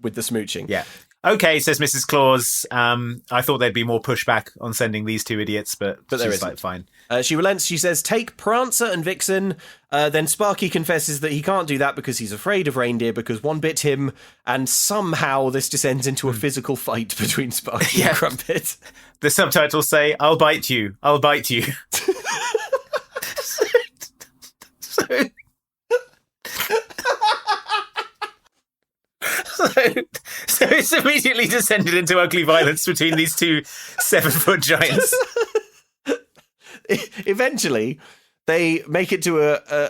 with the smooching. Yeah. Okay, says Mrs. Claus. I thought there'd be more pushback on sending these two idiots, but there she's isn't. like, fine. She relents. She says, "Take Prancer and Vixen." Then Sparky confesses that he can't do that because he's afraid of reindeer because one bit him, and somehow this descends into a physical fight between Sparky and Crumpet. The subtitles say, "I'll bite you. I'll bite you." So it's immediately descended into ugly violence between these two 7-foot giants. Eventually, they make it to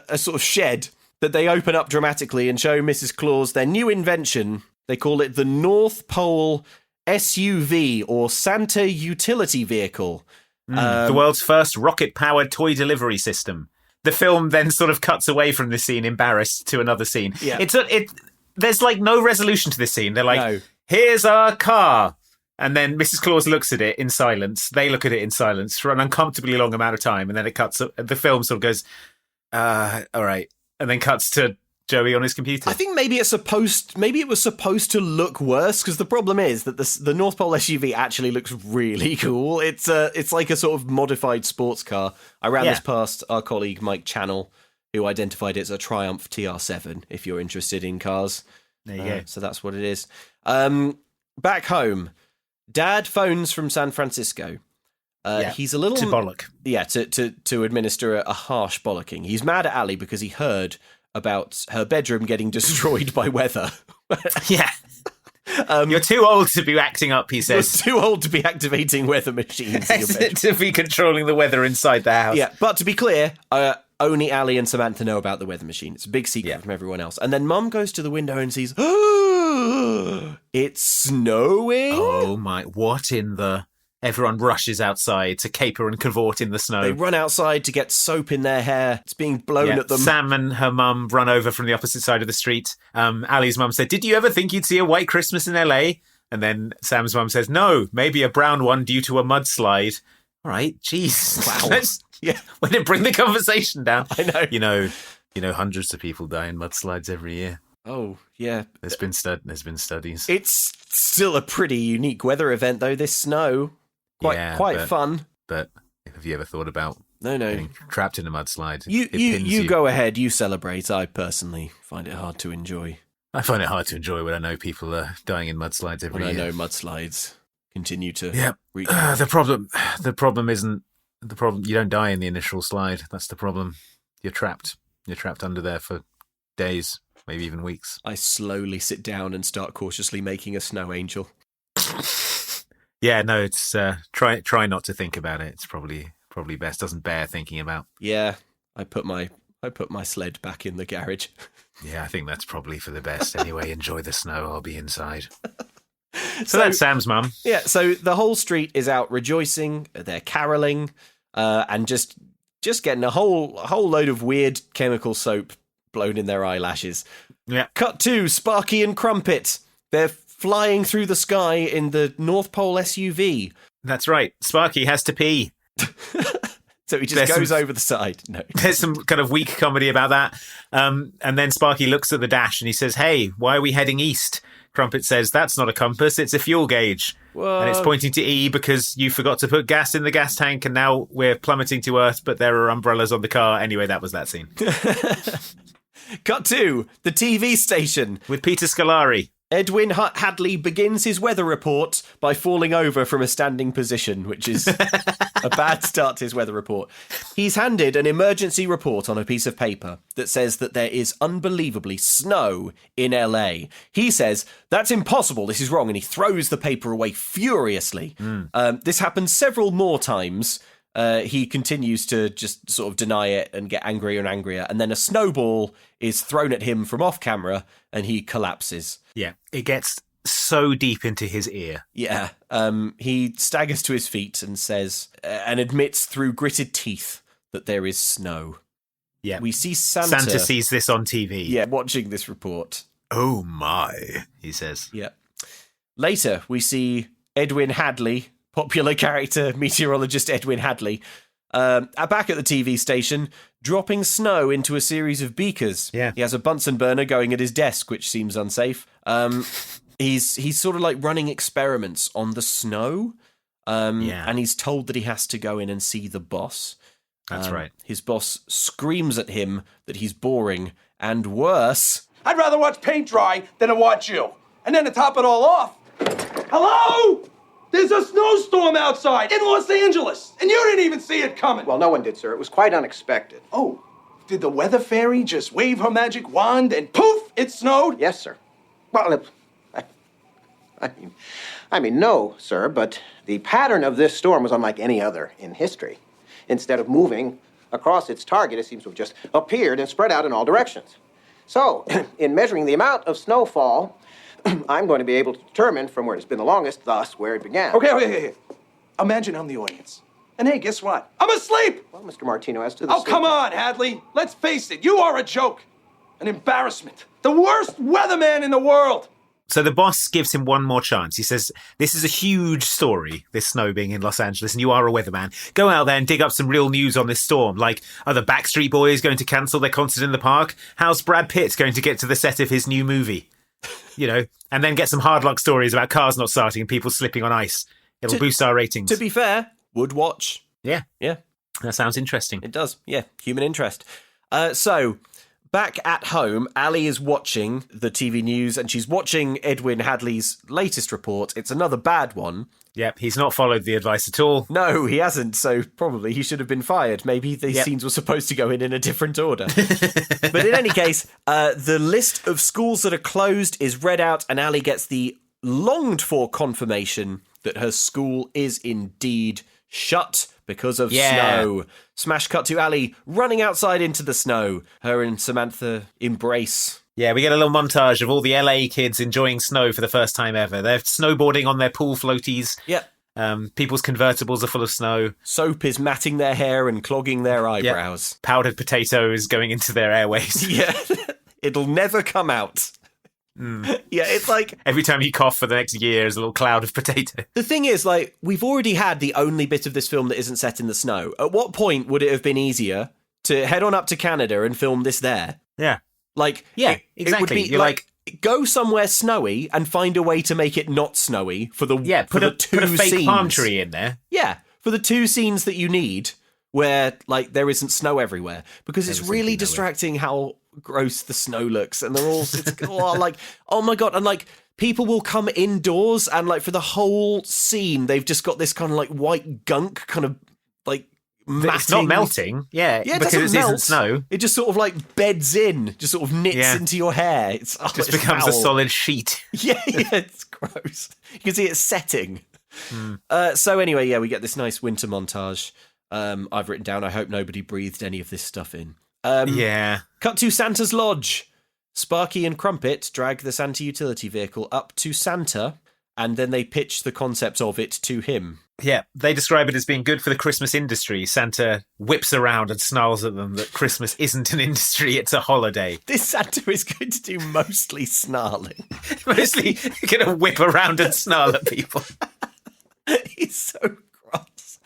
a sort of shed that they open up dramatically and show Mrs. Claus their new invention. They call it the North Pole SUV, or Santa Utility Vehicle. The world's first rocket-powered toy delivery system. The film then sort of cuts away from this scene, embarrassed, to another scene. Yeah. There's like no resolution to this scene. They're like, No. "Here's our car." And then Mrs. Claus looks at it in silence. They look at it in silence for an uncomfortably long amount of time. And then it cuts, the film sort of goes, all right. And then cuts to Joey on his computer. I think maybe it was supposed to look worse, because the problem is that the North Pole SUV actually looks really cool. It's like a sort of modified sports car. I ran this past our colleague Mike Channel, who identified it as a Triumph TR7, if you're interested in cars. There you go. So that's what it is. Back home, Dad phones from San Francisco. He's a little... To bollock. Yeah, to administer a harsh bollocking. He's mad at Allie because he heard about her bedroom getting destroyed by weather. Yeah. You're too old to be acting up, he says. You're too old to be activating weather machines in your bedroom. To be controlling the weather inside the house. Yeah, but to be clear, only Allie and Samantha know about the weather machine. It's a big secret from everyone else. And then Mum goes to the window and sees, it's snowing? Oh my, what in the... Everyone rushes outside to caper and cavort in the snow. They run outside to get soap in their hair. It's being blown at them. Sam and her mum run over from the opposite side of the street. Allie's mum said, "Did you ever think you'd see a white Christmas in LA?" And then Sam's mum says, "No, maybe a brown one due to a mudslide." All right, jeez. Wow. Way to bring the conversation down. I know. You know, hundreds of people die in mudslides every year. Oh, yeah. There's been studies. It's still a pretty unique weather event, though, this snow. Quite fun. But have you ever thought about No. getting trapped in a mudslide? You go ahead, you celebrate. I personally find it hard to enjoy. I find it hard to enjoy when I know people are dying in mudslides every year. I know mudslides continue to reach. The problem isn't the problem. You don't die in the initial slide. That's the problem. You're trapped. You're trapped under there for days, maybe even weeks. I slowly sit down and start cautiously making a snow angel. Yeah, no, it's try not to think about it. It's probably best. Doesn't bear thinking about. Yeah, I put my sled back in the garage. Yeah, I think that's probably for the best. Anyway, enjoy the snow. I'll be inside. So that's Sam's mum. Yeah, so the whole street is out rejoicing. They're caroling, and just getting a whole load of weird chemical soap blown in their eyelashes. Yeah. Cut to Sparky and Crumpet. They're flying through the sky in the North Pole SUV. That's right. Sparky has to pee. So he just goes over the side. No. There's some kind of weak comedy about that. And then Sparky looks at the dash and he says, "Hey, why are we heading east?" Crumpet says, "That's not a compass, it's a fuel gauge." Whoa. And it's pointing to E because you forgot to put gas in the gas tank and now we're plummeting to Earth, but there are umbrellas on the car. Anyway, that was that scene. Cut to the TV station. With Peter Scolari. Edwin Hadley begins his weather report by falling over from a standing position, which is a bad start to his weather report. He's handed an emergency report on a piece of paper that says that there is unbelievably snow in LA. He says, "That's impossible, this is wrong," and he throws the paper away furiously. This happens several more times. He continues to just sort of deny it and get angrier and angrier, and then a snowball is thrown at him from off camera and he collapses. Yeah, it gets so deep into his ear. Yeah. He staggers to his feet and says, and admits through gritted teeth that there is snow. Yeah. We see Santa. Santa sees this on TV. Yeah, watching this report. "Oh my," he says. Yeah. Later, we see Edwin Hadley, popular character, meteorologist Edwin Hadley, back at the TV station, dropping snow into a series of beakers. Yeah. He has a Bunsen burner going at his desk, which seems unsafe. He's sort of like running experiments on the snow. And he's told that he has to go in and see the boss. That's right. His boss screams at him that he's boring, and worse. I'd rather watch paint dry than to watch you. And then to top it all off, hello? There's a snowstorm outside in Los Angeles, and you didn't even see it coming. Well, no one did, sir. It was quite unexpected. Oh, did the weather fairy just wave her magic wand and poof, it snowed? Yes, sir. Well, I mean, no, sir, but the pattern of this storm was unlike any other in history. Instead of moving across its target, it seems to have just appeared and spread out in all directions. So, in measuring the amount of snowfall, I'm going to be able to determine from where it's been the longest, thus where it began. Okay. Imagine I'm the audience. And hey, guess what? I'm asleep! Well, Mr. Martino, as to the... Oh, come on, Hadley. Let's face it. You are a joke. An embarrassment. The worst weatherman in the world. So the boss gives him one more chance. He says, "This is a huge story, this snow being in Los Angeles, and you are a weatherman. Go out there and dig up some real news on this storm. Like, are the Backstreet Boys going to cancel their concert in the park? How's Brad Pitt going to get to the set of his new movie? You know, and then get some hard luck stories about cars not starting and people slipping on ice. It'll boost our ratings." To be fair, would watch. Yeah. Yeah. That sounds interesting. It does. Yeah. Human interest. So, back at home, Allie is watching the TV news and she's watching Edwin Hadley's latest report. It's another bad one. Yep, he's not followed the advice at all. No, he hasn't, so probably he should have been fired. Maybe these scenes were supposed to go in a different order. But in any case, the list of schools that are closed is read out and Allie gets the longed-for confirmation that her school is indeed shut because of snow. Smash cut to Allie running outside into the snow. Her and Samantha embrace. Yeah, we get a little montage of all the LA kids enjoying snow for the first time ever. They're snowboarding on their pool floaties. Yep. People's convertibles are full of snow. Soap is matting their hair and clogging their eyebrows. Yep. Powdered potato is going into their airways. Yeah. It'll never come out. Yeah, it's like... Every time you cough for the next year, there's a little cloud of potato. The thing is, like, we've already had the only bit of this film that isn't set in the snow. At what point would it have been easier to head on up to Canada and film this there? Yeah. Like, yeah, exactly. It would be You're like, go somewhere snowy and find a way to make it not snowy for the put a fake scenes. palm tree in there. Yeah, for the two scenes that you need where like there isn't snow everywhere, because it's really distracting how gross the snow looks, and they're all like, oh my god, and like people will come indoors and like for the whole scene they've just got this kind of like white gunk kind of like matting. It's not melting, because it isn't snow. It just sort of like beds in, just sort of knits into your hair. It just becomes foul. a solid sheet. Yeah, it's gross. You can see it setting. So anyway, we get this nice winter montage. I've written down, I hope nobody breathed any of this stuff in. Cut to Santa's lodge. Sparky and Crumpet drag the Santa utility vehicle up to Santa, and then they pitch the concept of it to him. Yeah, they describe it as being good for the Christmas industry. Santa whips around and snarls at them that Christmas isn't an industry, it's a holiday. This Santa is going to do mostly snarling. Mostly going to whip around and snarl at people. He's so cross.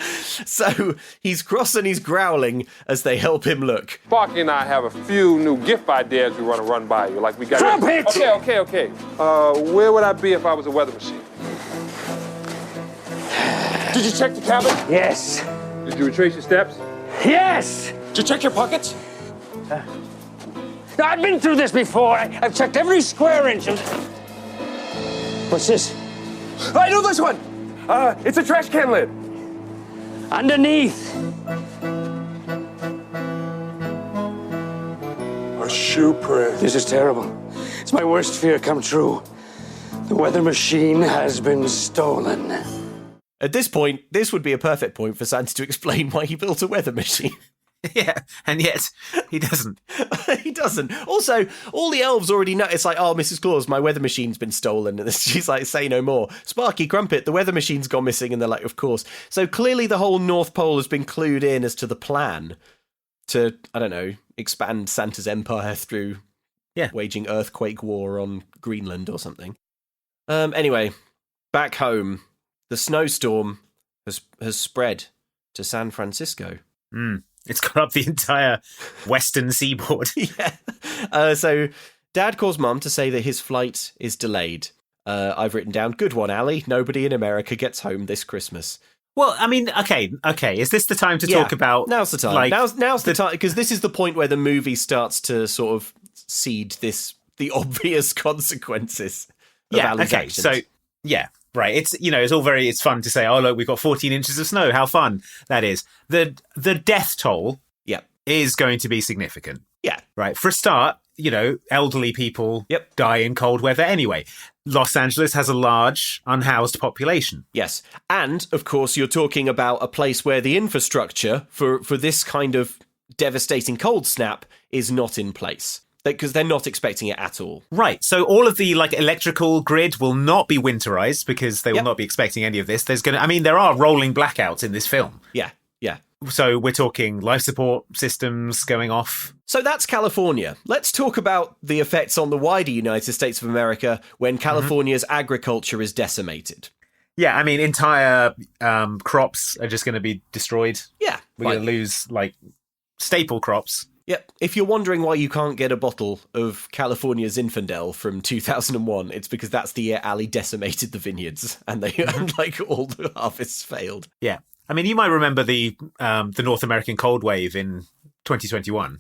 So he's cross and he's growling as they help him look. Sparky and I have a few new gift ideas we want to run by you. Like we got. Stop it! Okay. Where would I be if I was a weather machine? Did you check the cabin? Yes. Did you retrace your steps? Yes! Did you check your pockets? I've been through this before. I've checked every square inch of... What's this? I know this one. It's a trash can lid. Underneath. A shoe print. This is terrible. It's my worst fear come true. The weather machine has been stolen. At this point, this would be a perfect point for Santa to explain why he built a weather machine. Yeah, and yet he doesn't. He doesn't. Also, all the elves already know. It's like, oh, Mrs. Claus, my weather machine's been stolen. And she's like, say no more. Sparky, Crumpet, the weather machine's gone missing. And they're like, of course. So clearly the whole North Pole has been clued in as to the plan to, I don't know, expand Santa's empire through waging earthquake war on Greenland or something. Anyway, back home, the snowstorm has spread to San Francisco. It's got up the entire western seaboard. So Dad calls Mum to say that his flight is delayed. I've written down, good one, Allie. Nobody in America gets home this Christmas. Well, I mean, okay. Is this the time to talk about... Now's the time. Like, now's the time, because this is the point where the movie starts to sort of seed the obvious consequences of Allie's actions. So, right. It's fun to say, oh, look, we've got 14 inches of snow. How fun that is. The death toll is going to be significant. Yeah. Right. For a start, elderly people die in cold weather anyway. Los Angeles has a large unhoused population. Yes. And, of course, you're talking about a place where the infrastructure for this kind of devastating cold snap is not in place. Because they're not expecting it at all. Right. So all of the electrical grid will not be winterized because they will not be expecting any of this. There are rolling blackouts in this film. Yeah. So we're talking life support systems going off. So that's California. Let's talk about the effects on the wider United States of America when California's agriculture is decimated. Yeah, entire crops are just going to be destroyed. Yeah. We're going to lose, staple crops. Yep. If you're wondering why you can't get a bottle of California Zinfandel from 2001, it's because that's the year Allie decimated the vineyards and they all the harvests failed. Yeah. You might remember the North American cold wave in 2021.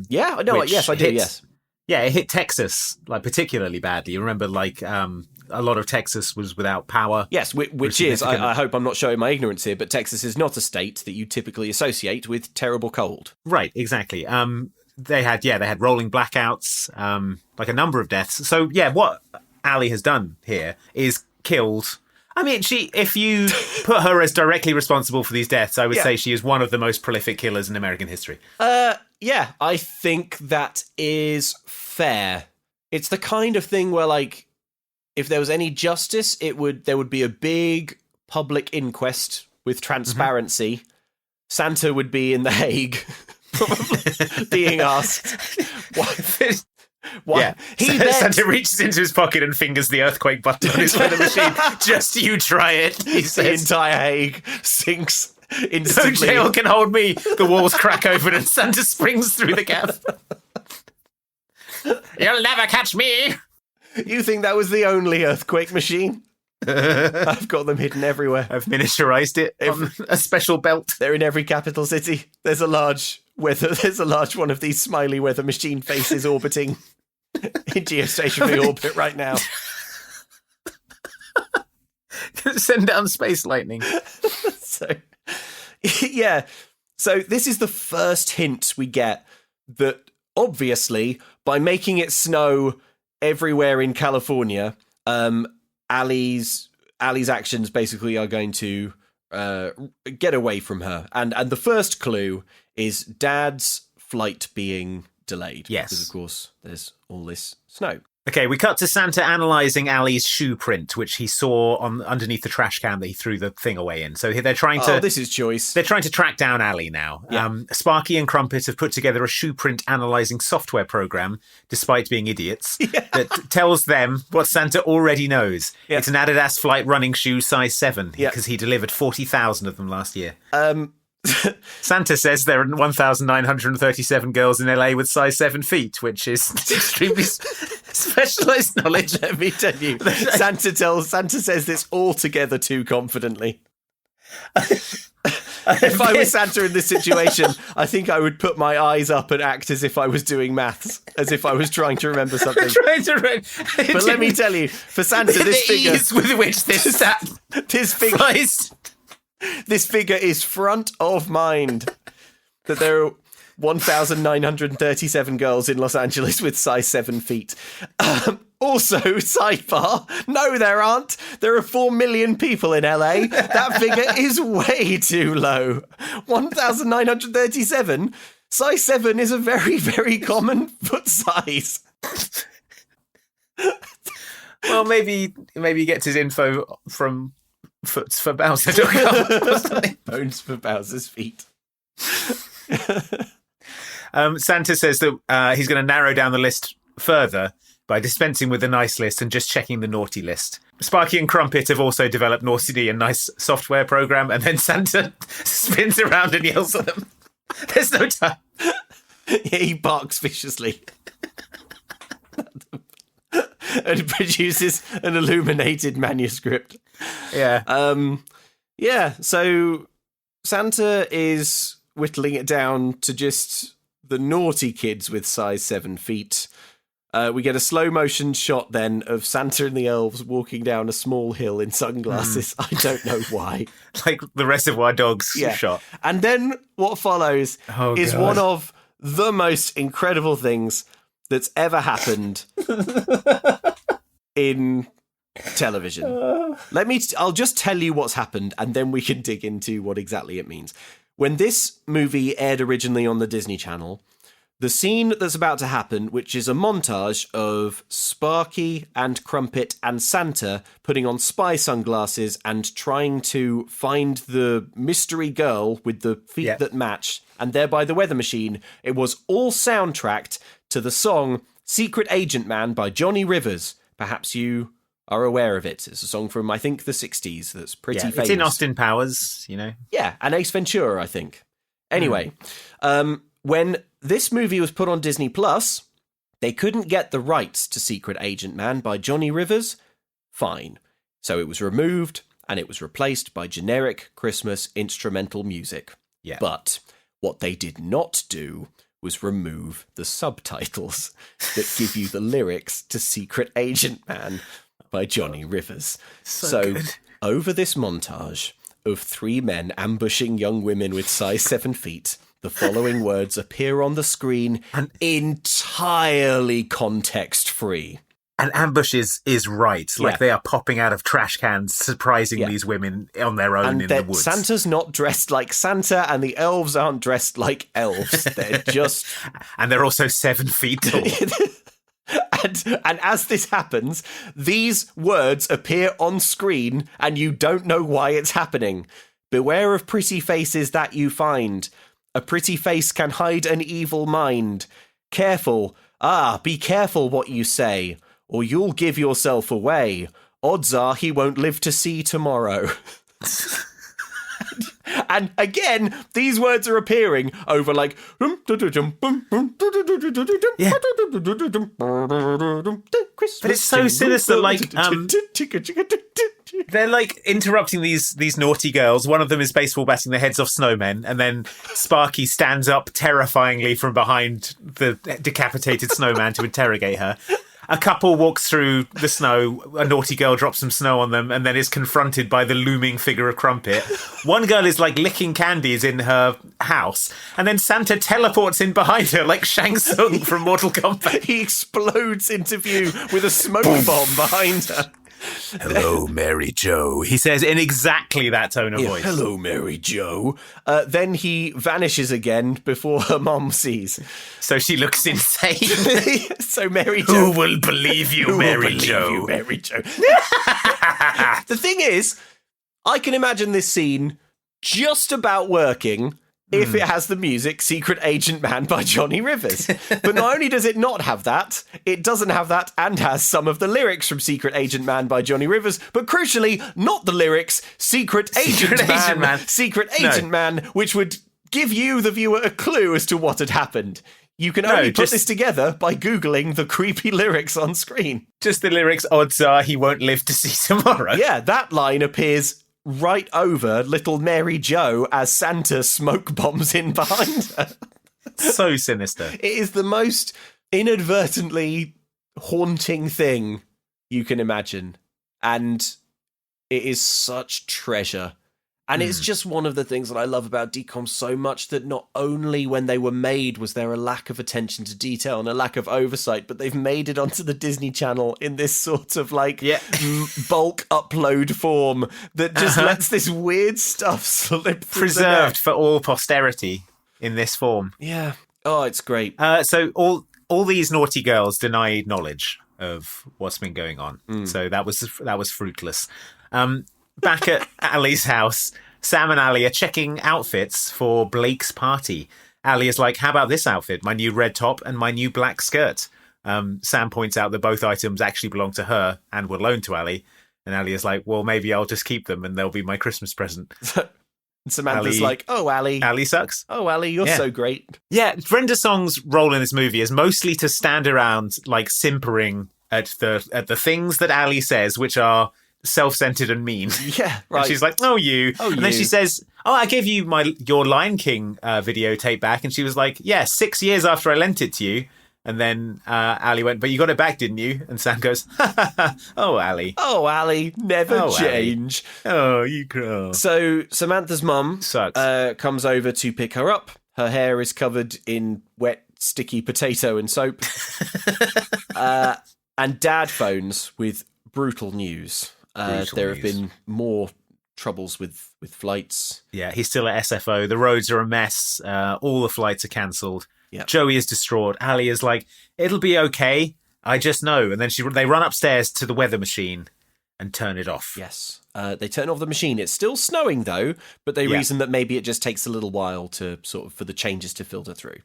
Yes, I do, yes. Yeah, it hit Texas, particularly badly. You remember, a lot of Texas was without power. Yes, which is, I hope I'm not showing my ignorance here, but Texas is not a state that you typically associate with terrible cold. Right, exactly. They had rolling blackouts, a number of deaths. So, what Allie has done here is killed... if you put her as directly responsible for these deaths, I would say she is one of the most prolific killers in American history. Yeah, I think that is fair. It's the kind of thing where, if there was any justice, there would be a big public inquest with transparency. Santa would be in The Hague, probably being asked why. Santa reaches into his pocket and fingers the earthquake button on his weather machine. Just you try it. The entire Hague sinks instantly. No jail can hold me. The walls crack open and Santa springs through the gap. You'll never catch me. You think that was the only earthquake machine? I've got them hidden everywhere. I've miniaturized it on a special belt. They're in every capital city. There's a large one of these smiley weather machine faces orbiting in geostationary orbit right now. Send down space lightning. So this is the first hint we get that obviously by making it snow everywhere in California, Allie's actions basically are going to get away from her. And the first clue is Dad's flight being delayed. Yes. Because, of course, there's all this snow. Okay, we cut to Santa analysing Allie's shoe print, which he saw underneath the trash can that he threw the thing away in. So they're trying to... Oh, this is choice. They're trying to track down Allie now. Yeah. Sparky and Crumpet have put together a shoe print analysing software program, despite being idiots, that tells them what Santa already knows. Yeah. It's an Adidas Flight running shoe size 7, because he delivered 40,000 of them last year. Santa says there are 1,937 girls in LA with size 7 feet, which is extremely specialised knowledge. Let me tell you, Santa says this altogether too confidently. If I was Santa in this situation, I think I would put my eyes up and act as if I was doing maths, as if I was trying to remember something. But let me tell you, for Santa, this figure... ease with which this figure... flies. This figure is front of mind. That there are 1,937 girls in Los Angeles with size 7 feet. Also, sidebar, no, there aren't. There are 4 million people in LA. That figure is way too low. 1,937? Size 7 is a very, very common foot size. Well, maybe he gets his info from footsforbowser.com. Bones for Bowser's feet. Santa says that he's going to narrow down the list further by dispensing with the nice list and just checking the naughty list. Sparky and Crumpet have also developed Naughty and Nice software program, and then Santa spins around and yells at them. There's no time. He barks viciously. And produces an illuminated manuscript. Yeah. So Santa is whittling it down to just the naughty kids with size 7 feet. We get a slow motion shot then of Santa and the elves walking down a small hill in sunglasses. I don't know why. Like the Reservoir Dogs shot. And then what follows is one of the most incredible things that's ever happened in television. I'll just tell you what's happened, and then we can dig into what exactly it means. When this movie aired originally on the Disney Channel, the scene that's about to happen, which is a montage of Sparky and Crumpet and Santa putting on spy sunglasses and trying to find the mystery girl with the feet that match, and thereby the weather machine, it was all soundtracked to the song Secret Agent Man by Johnny Rivers. Perhaps you are aware of it. It's a song from, I think, the 60s that's pretty famous. It's in Austin Powers, you know. Yeah, and Ace Ventura, I think. Anyway, when this movie was put on Disney Plus, they couldn't get the rights to Secret Agent Man by Johnny Rivers. Fine. So it was removed, and it was replaced by generic Christmas instrumental music. Yeah. But what they did not do was remove the subtitles that give you the lyrics to Secret Agent Man by Johnny Rivers. So over this montage of 3 men ambushing young women with size 7 feet, the following words appear on the screen entirely context-free. And ambush is right. Like they are popping out of trash cans, surprising these women on their own in the woods. Santa's not dressed like Santa, and the elves aren't dressed like elves. They're just... and they're also 7 feet tall. And as this happens, these words appear on screen, and you don't know why it's happening. Beware of pretty faces that you find. A pretty face can hide an evil mind. Careful. Be careful what you say, or you'll give yourself away. Odds are he won't live to see tomorrow. And again, these words are appearing over like... But it's so sinister, like... they're like interrupting these naughty girls. One of them is baseball batting the heads off snowmen, and then Sparky stands up terrifyingly from behind the decapitated snowman to interrogate her. A couple walks through the snow, a naughty girl drops some snow on them, and then is confronted by the looming figure of Crumpet. One girl is like licking candies in her house, and then Santa teleports in behind her like Shang Tsung from Mortal Kombat. He explodes into view with a smoke bomb behind her. Hello, Mary Jo. He says in exactly that tone of voice. Hello, Mary Jo. Then he vanishes again before her mom sees. So she looks insane. So Mary Jo. Who will believe you, Mary Jo? Mary Jo. The thing is, I can imagine this scene just about working if it has the music Secret Agent Man by Johnny Rivers. But not only does it not have that, it doesn't have that and has some of the lyrics from Secret Agent Man by Johnny Rivers, but crucially, not the lyrics Secret Agent Man, which would give you, the viewer, a clue as to what had happened. You can only put this together by Googling the creepy lyrics on screen. Just the lyrics, odds are he won't live to see tomorrow. Yeah, that line appears right over little Mary Jo as Santa smoke bombs in behind her. So sinister. It is the most inadvertently haunting thing you can imagine. And it is such treasure. And it's just one of the things that I love about DCOM so much, that not only when they were made was there a lack of attention to detail and a lack of oversight, but they've made it onto the Disney Channel in this sort of like bulk upload form that just lets this weird stuff slip through preserved for all posterity in this form. Yeah. Oh, it's great. So all these naughty girls denied knowledge of what's been going on. So that was fruitless. Back at Allie's house, Sam and Allie are checking outfits for Blake's party. Allie is like, how about this outfit? My new red top and my new black skirt. Sam points out that both items actually belong to her and were loaned to Allie. And Allie is like, well, maybe I'll just keep them and they'll be my Christmas present. Samantha's like, oh, Allie. Allie sucks. Oh, Allie, you're so great. Yeah, Brenda Song's role in this movie is mostly to stand around, like, simpering at the things that Allie says, which are self-centered and mean. Yeah, right. And she's like, and then she says, I gave you your Lion King videotape back. And she was like, 6 years after I lent it to you. And then Allie went, but you got it back, didn't you? And Sam goes, oh, Allie. Oh, Allie, never change. Allie. Oh, you girl. So Samantha's mum comes over to pick her up. Her hair is covered in wet, sticky potato and soap. And Dad phones with brutal news. There have been more troubles with flights. Yeah, he's still at SFO. The roads are a mess. All the flights are cancelled. Yep. Joey is distraught. Allie is like, it'll be okay. I just know. And then they run upstairs to the weather machine and turn it off. Yes. They turn off the machine. It's still snowing, though, but they reason that maybe it just takes a little while to for the changes to filter through.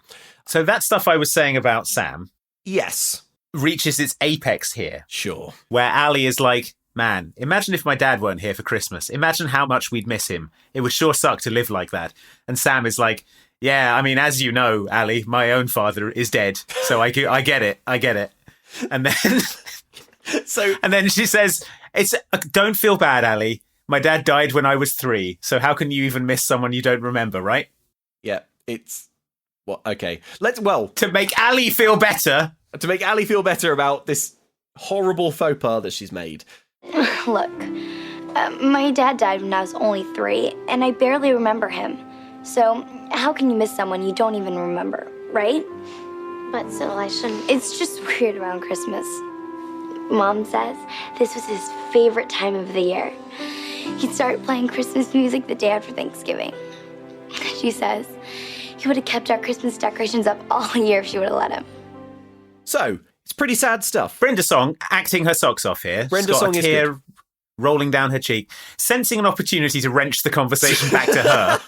So that stuff I was saying about Sam. Yes. Reaches its apex here. Sure. Where Allie is like, man, imagine if my dad weren't here for Christmas. Imagine how much we'd miss him. It would sure suck to live like that. And Sam is like, yeah, I mean, as you know, Allie, my own father is dead. So I get it. And then and then she says, don't feel bad, Allie. My dad died when I was 3. So how can you even miss someone you don't remember, right? Yeah, it's... Well, okay. To make Allie feel better. To make Allie feel better about this horrible faux pas that she's made. Look, my dad died when I was only 3, and I barely remember him. So how can you miss someone you don't even remember, right? But still, I shouldn't. It's just weird around Christmas. Mom says this was his favorite time of the year. He'd start playing Christmas music the day after Thanksgiving. She says he would have kept our Christmas decorations up all year if she would have let him. So, it's pretty sad stuff. Brenda Song acting her socks off here. Brenda Song is good. Rolling down her cheek, sensing an opportunity to wrench the conversation back to her.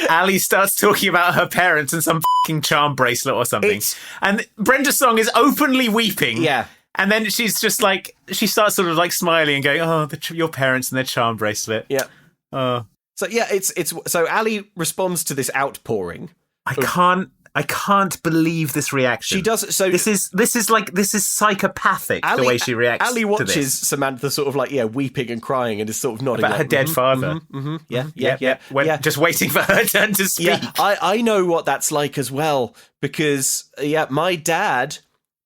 Allie starts talking about her parents and some fucking charm bracelet or something. And Brenda Song is openly weeping. Yeah. And then she's just like, she starts sort of like smiling and going, oh, your parents and their charm bracelet. Yeah. So yeah, so Allie responds to this outpouring. I can't believe this reaction. She does. So this is psychopathic. The way she reacts. Allie watches to this. Samantha sort of like weeping and crying and is sort of nodding about her dead father. Yeah. Just waiting for her turn to speak. Yeah, I know what that's like as well because my dad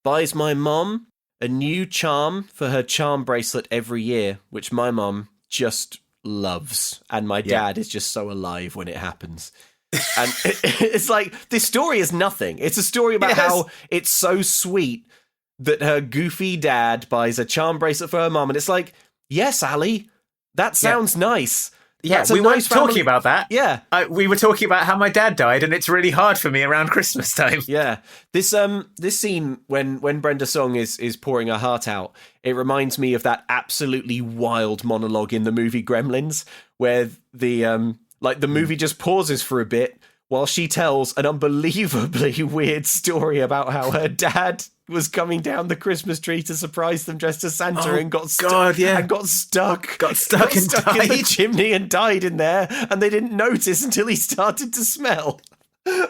buys my mom a new charm for her charm bracelet every year, which my mom just loves, and my dad is just so alive when it happens. And it's like, this story is nothing. It's a story about how it's so sweet that her goofy dad buys a charm bracelet for her mom. And it's like, Yes, Allie. That sounds nice. Yeah, That's a we weren't nice family- talking about that. Yeah. We were talking about how my dad died, and it's really hard for me around Christmas time. Yeah. This scene when Brenda Song is pouring her heart out, it reminds me of that absolutely wild monologue in the movie Gremlins, where the movie just pauses for a bit while she tells an unbelievably weird story about how her dad was coming down the Christmas tree to surprise them dressed as Santa and got stuck in the chimney and died in there, and they didn't notice until he started to smell.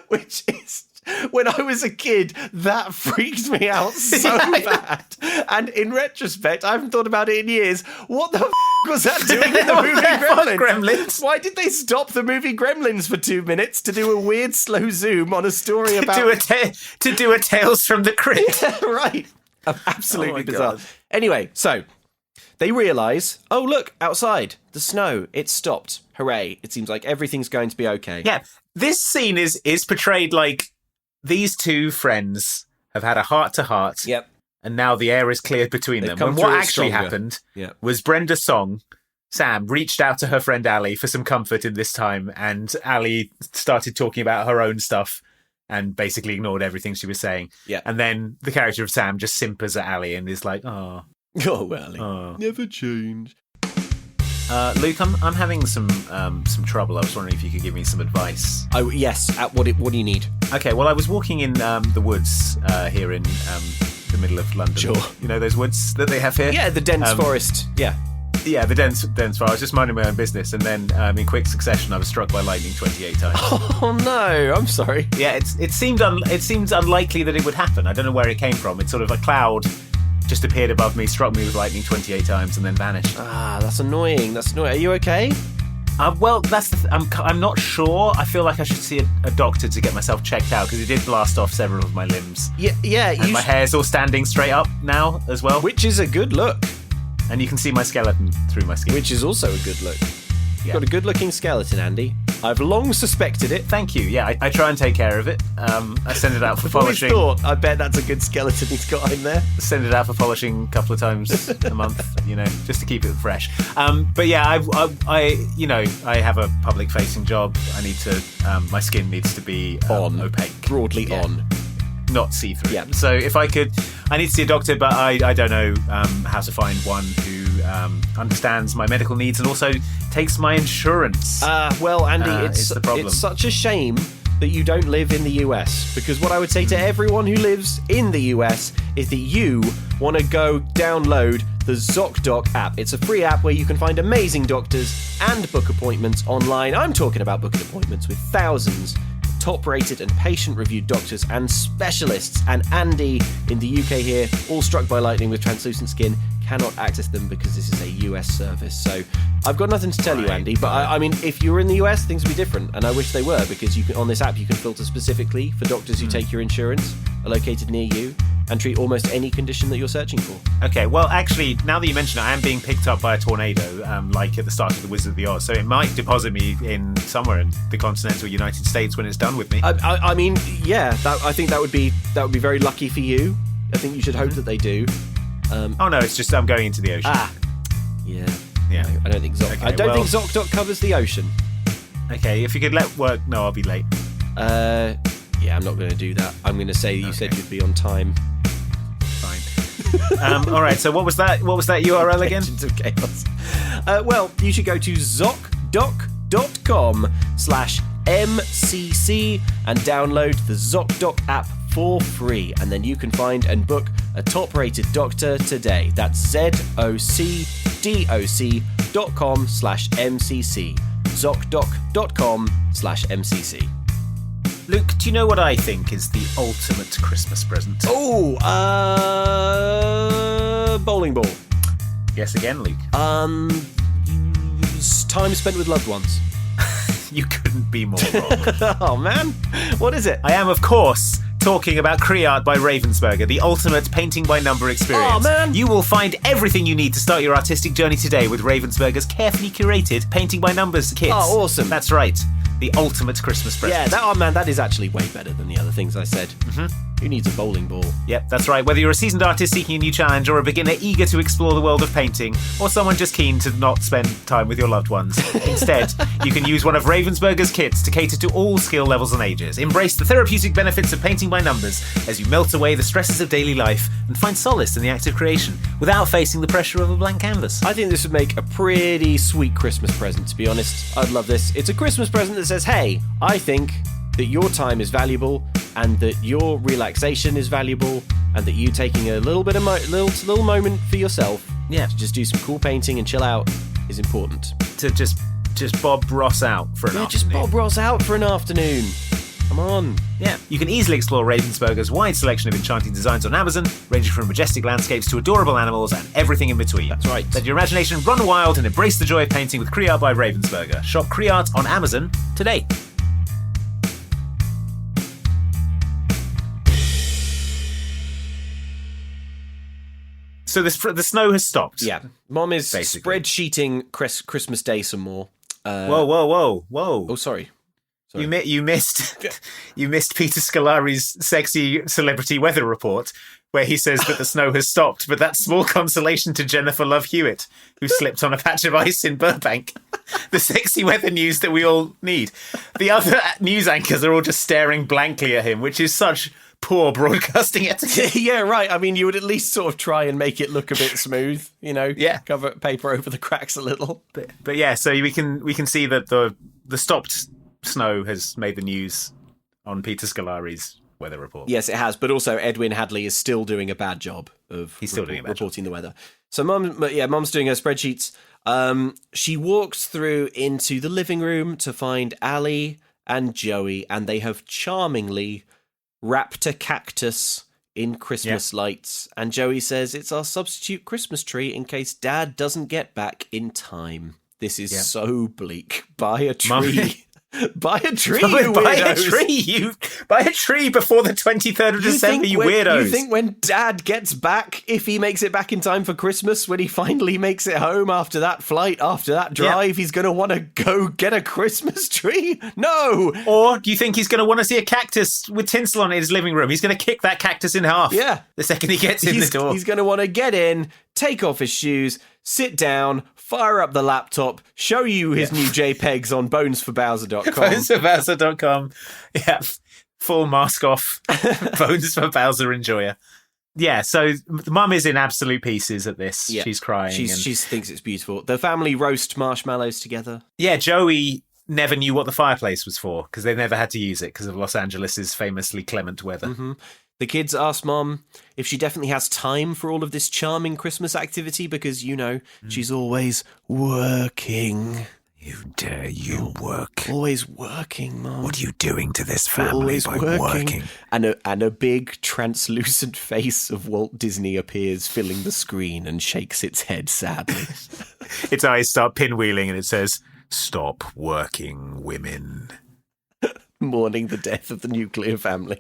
Which is, when I was a kid, that freaked me out so bad. And in retrospect, I haven't thought about it in years. What the was that doing in the movie Gremlins? Why did they stop the movie Gremlins for 2 minutes to do a weird slow zoom on a story about... to do a Tales from the Crypt. Yeah, right. Absolutely bizarre. Anyway, so they realise, oh, look, outside, the snow, it's stopped. Hooray. It seems like everything's going to be okay. Yeah, this scene is portrayed like these two friends have had a heart-to-heart. Yep. And now the air is cleared between them. And what actually happened was Brenda Song, Sam, reached out to her friend Allie for some comfort in this time, and Allie started talking about her own stuff and basically ignored everything she was saying. Yeah. And then the character of Sam just simpers at Allie and is like, oh, Allie. Oh. Never change. Luke, I'm having some trouble. I was wondering if you could give me some advice. Oh, yes. What do you need? Okay, well, I was walking in the woods here in the middle of London. Sure. You know those woods that they have here? Yeah, the dense forest. Yeah. Yeah, the dense forest. I was just minding my own business, and then in quick succession, I was struck by lightning 28 times. Oh no, I'm sorry. Yeah, it seemed unlikely that it would happen. I don't know where it came from. It's sort of a cloud just appeared above me, struck me with lightning 28 times, and then vanished. Ah, that's annoying. Are you okay? Well, that's I'm not sure. I feel like I should see a doctor to get myself checked out, because it did blast off several of my limbs. Yeah. And my hair's all standing straight up now as well. Which is a good look. And you can see my skeleton through my skin. Which is also a good look. You've got a good-looking skeleton, Andy. I've long suspected it. Thank you. Yeah, I try and take care of it. I send it out for polishing. I bet that's a good skeleton he's got in there. Send it out for polishing a couple of times a month, just to keep it fresh. But yeah, I have a public-facing job. I need to. My skin needs to be opaque, broadly on, not see-through. Yeah. So if I could, I need to see a doctor, but I don't know how to find one who understands my medical needs and also takes my insurance. Well, Andy, it's the problem. It's such a shame that you don't live in the US, because what I would say to everyone who lives in the US is that you want to go download the ZocDoc app. It's a free app where you can find amazing doctors and book appointments online. I'm talking about booking appointments with thousands top-rated and patient-reviewed doctors and specialists, and Andy in the UK here, all struck by lightning with translucent skin, cannot access them because this is a US service. So I've got nothing to tell you, Andy, but I mean, if you were in the US, things would be different, and I wish they were, because on this app you can filter specifically for doctors who take your insurance, are located near you, and treat almost any condition that you're searching for. Okay, well, actually, now that you mention it, I am being picked up by a tornado, like at the start of The Wizard of the Oz, so it might deposit me in somewhere in the continental United States when it's done with me. I mean, yeah, I think that would be very lucky for you. I think you should hope that they do. Oh no, it's just I'm going into the ocean. Yeah. Yeah. I don't think think ZocDoc covers the ocean. Okay, if you could let work. No, I'll be late. Yeah, I'm not going to do that. I'm going to say you said you'd be on time. Fine. All right. So what was that? What was that URL again? Agents of Chaos. Well, you should go to ZocDoc.com/MCC and download the ZocDoc app for free, and then you can find and book a top-rated doctor today. That's ZocDoc.com/MCC. ZocDoc.com/MCC. Luke, do you know what I think is the ultimate Christmas present? Oh, bowling ball. Guess again, Luke. Time spent with loved ones. You couldn't be more wrong. Oh man, what is it? I am, of course, talking about Creart by Ravensburger, the ultimate painting by number experience. Oh man! You will find everything you need to start your artistic journey today with Ravensburger's carefully curated painting by numbers kits. Oh, awesome! That's right. The ultimate Christmas present. Yeah, that is actually way better than the other things I said. Mm-hmm. Who needs a bowling ball? Yep, that's right. Whether you're a seasoned artist seeking a new challenge or a beginner eager to explore the world of painting, or someone just keen to not spend time with your loved ones, instead, you can use one of Ravensburger's kits to cater to all skill levels and ages. Embrace the therapeutic benefits of painting by numbers as you melt away the stresses of daily life and find solace in the act of creation without facing the pressure of a blank canvas. I think this would make a pretty sweet Christmas present, to be honest. I'd love this. It's a Christmas present that says, hey, I think that your time is valuable and that your relaxation is valuable and that you taking a little bit of little moment for yourself to just do some cool painting and chill out is important. To just Bob Ross out for an afternoon. Just Bob Ross out for an afternoon. Come on. Yeah, you can easily explore Ravensburger's wide selection of enchanting designs on Amazon, ranging from majestic landscapes to adorable animals and everything in between. That's right. Let your imagination run wild and embrace the joy of painting with Creart by Ravensburger. Shop Creart on Amazon today. So the snow has stopped. Yeah. Mom is basically spreadsheeting Christmas Day some more. Whoa. Oh, sorry. You missed Peter Scolari's sexy celebrity weather report, where he says that the snow has stopped, but that's small consolation to Jennifer Love Hewitt, who slipped on a patch of ice in Burbank. The sexy weather news that we all need. The other news anchors are all just staring blankly at him, which is such poor broadcasting etiquette. Yeah, right. I mean, you would at least sort of try and make it look a bit smooth, Yeah. Cover paper over the cracks a little. But yeah, so we can see that the stopped snow has made the news on Peter Scolari's weather report. Yes, it has. But also, Edwin Hadley is still doing a bad job of reporting the weather. So, Mum's doing her spreadsheets. She walks through into the living room to find Allie and Joey, and they have charmingly wrapped a cactus in Christmas lights. And Joey says it's our substitute Christmas tree in case Dad doesn't get back in time. This is so bleak. Buy a tree. Buy a tree, you weirdos. Buy a tree before the 23rd of December, you weirdos. You think when Dad gets back, if he makes it back in time for Christmas, when he finally makes it home after that flight, after that drive, he's going to want to go get a Christmas tree? No! Or do you think he's going to want to see a cactus with tinsel on it in his living room? He's going to kick that cactus in half. Yeah. The second he gets in the door. He's going to want to get in, take off his shoes, sit down, fire up the laptop, show you his new JPEGs on bonesforbowser.com. Bonesforbowser.com. Yeah. Full mask off. Bones for Bowser enjoyer. Yeah, so the mum is in absolute pieces at this. Yeah. She's crying. She thinks it's beautiful. The family roast marshmallows together. Yeah, Joey never knew what the fireplace was for because they never had to use it because of Los Angeles' famously clement weather. Mm-hmm. The kids ask Mom if she definitely has time for all of this charming Christmas activity because, she's always working. You dare you work. Always working, Mom. What are you doing to this family by working? And a big translucent face of Walt Disney appears, filling the screen, and shakes its head sadly. Its eyes start pinwheeling and it says, "Stop working, women." Mourning the death of the nuclear family.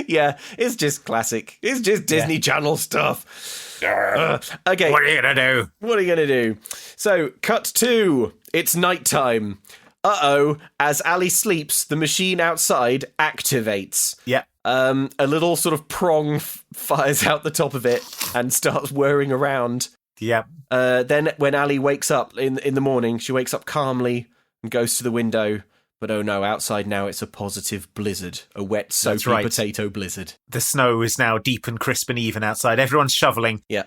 Yeah, it's just classic. It's just Disney Channel stuff. Okay. What are you going to do? So, cut to, it's nighttime. As Allie sleeps, the machine outside activates. Yeah. A little sort of prong fires out the top of it and starts whirring around. Yeah. Then when Allie wakes up in the morning, she wakes up calmly and goes to the window. But oh no, outside now it's a positive blizzard. A wet, soapy potato blizzard. The snow is now deep and crisp and even outside. Everyone's shoveling. Yeah.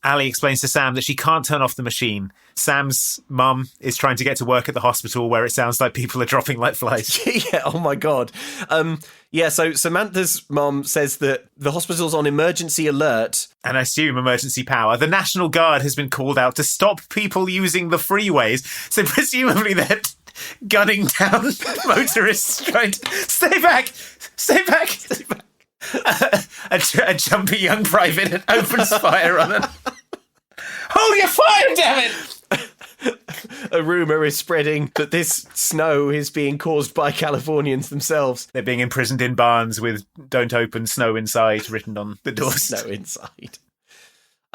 Allie explains to Sam that she can't turn off the machine. Sam's mum is trying to get to work at the hospital where it sounds like people are dropping like flies. Yeah, oh my God. So Samantha's mum says that the hospital's on emergency alert. And I assume emergency power. The National Guard has been called out to stop people using the freeways. So presumably they're gunning down motorists trying to stay back. A jumpy young private opens fire on them. Hold your fire, damn it! A rumour is spreading that this snow is being caused by Californians themselves. They're being imprisoned in barns with "Don't open, snow inside" written on the doors. Snow inside.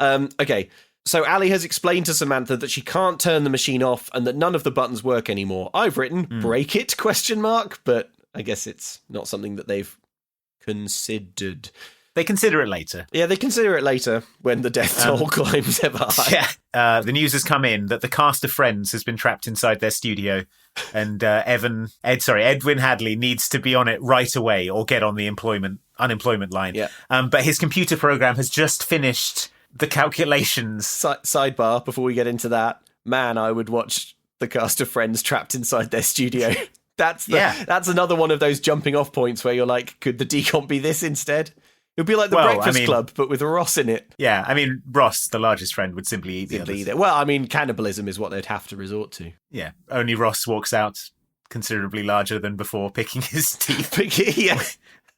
Okay. So Allie has explained to Samantha that she can't turn the machine off and that none of the buttons work anymore. I've written break it ? But I guess it's not something that they've considered. They consider it later. Yeah, they consider it later when the death toll climbs ever high. Yeah. The news has come in that the cast of Friends has been trapped inside their studio, and Edwin Hadley needs to be on it right away or get on the unemployment line. Yeah. But his computer program has just finished the calculations. Sidebar, before we get into that, man, I would watch the cast of Friends trapped inside their studio. That's another one of those jumping off points where you're like, could the DCOM be this instead? It would be like the Breakfast Club, but with Ross in it. Yeah, I mean, Ross, the largest friend, would simply eat the others. Well, I mean, cannibalism is what they'd have to resort to. Yeah, only Ross walks out considerably larger than before, picking his teeth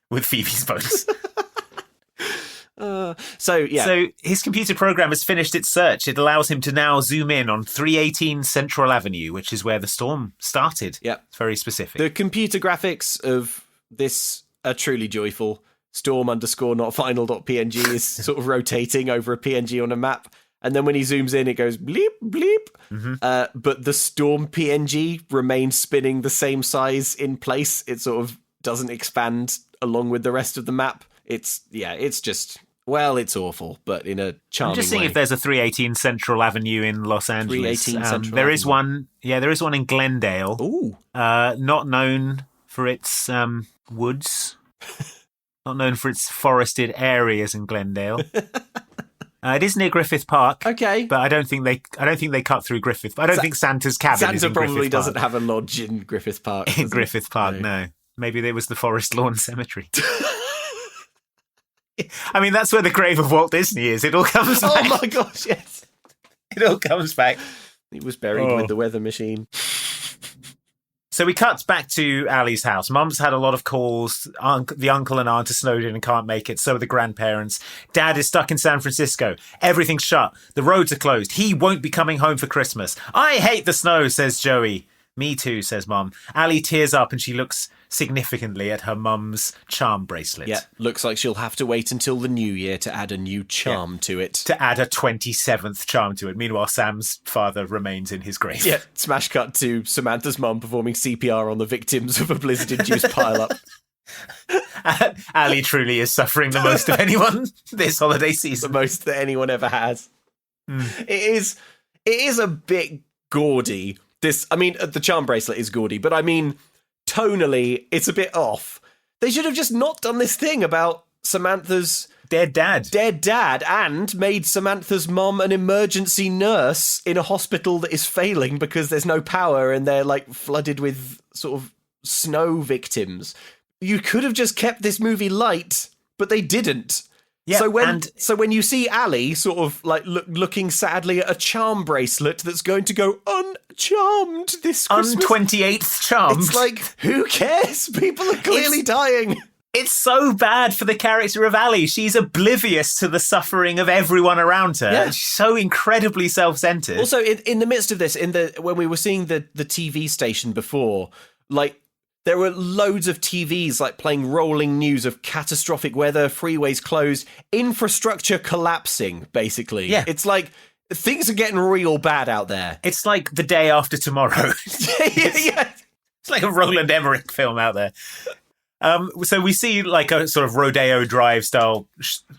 with Phoebe's bones. So his computer program has finished its search. It allows him to now zoom in on 318 Central Avenue, which is where the storm started. Yeah. It's very specific. The computer graphics of this are truly joyful. Storm_notfinal.png is sort of rotating over a PNG on a map. And then when he zooms in, it goes bleep, bleep. Mm-hmm. But the Storm PNG remains spinning the same size in place. It sort of doesn't expand along with the rest of the map. It's just... Well, it's awful, but in a charming way. I'm just seeing if there's a 318 Central Avenue in Los Angeles. 318 Central there Avenue. is one. Yeah, there is one in Glendale. Ooh. Not known for its woods. Not known for its forested areas in Glendale. It is near Griffith Park. Okay, but I don't think they cut through Griffith. I don't think Santa's cabin is in Santa probably Griffith Park. doesn't have a lodge in Griffith Park. In Griffith Park, no. Maybe there was the Forest Lawn Cemetery. I mean, that's where the grave of Walt Disney is. It all comes back. Oh my gosh, yes. It all comes back. He was buried with the weather machine. So we cut back to Allie's house. Mum's had a lot of calls. The uncle and aunt are snowed in and can't make it. So are the grandparents. Dad is stuck in San Francisco. Everything's shut. The roads are closed. He won't be coming home for Christmas. I hate the snow, says Joey. Me too, says Mum. Allie tears up and she looks significantly at her mum's charm bracelet. Yeah, looks like she'll have to wait until the new year to add a new charm to it. To add a 27th charm to it. Meanwhile, Sam's father remains in his grave. Yeah, smash cut to Samantha's mum performing CPR on the victims of a blizzard-induced pile-up. Allie truly is suffering the most of anyone this holiday season. The most that anyone ever has. It is a bit gaudy. The charm bracelet is gaudy, but I mean, tonally, it's a bit off. They should have just not done this thing about Samantha's dead dad and made Samantha's mom an emergency nurse in a hospital that is failing because there's no power and they're like flooded with sort of snow victims. You could have just kept this movie light, but they didn't. Yeah, so when you see Allie sort of like looking sadly at a charm bracelet that's going to go uncharmed this Christmas, 28th charmed, it's like, who cares? People are clearly dying. It's so bad for the character of Allie. She's oblivious to the suffering of everyone around her. Yeah. She's so incredibly self-centered. Also, in the midst of this, when we were seeing the TV station before, like, there were loads of TVs like playing rolling news of catastrophic weather, freeways closed, infrastructure collapsing, basically. Yeah. It's like things are getting real bad out there. It's like The Day After Tomorrow. Yeah. It's like a Roland Emmerich film out there. So we see like a sort of Rodeo Drive style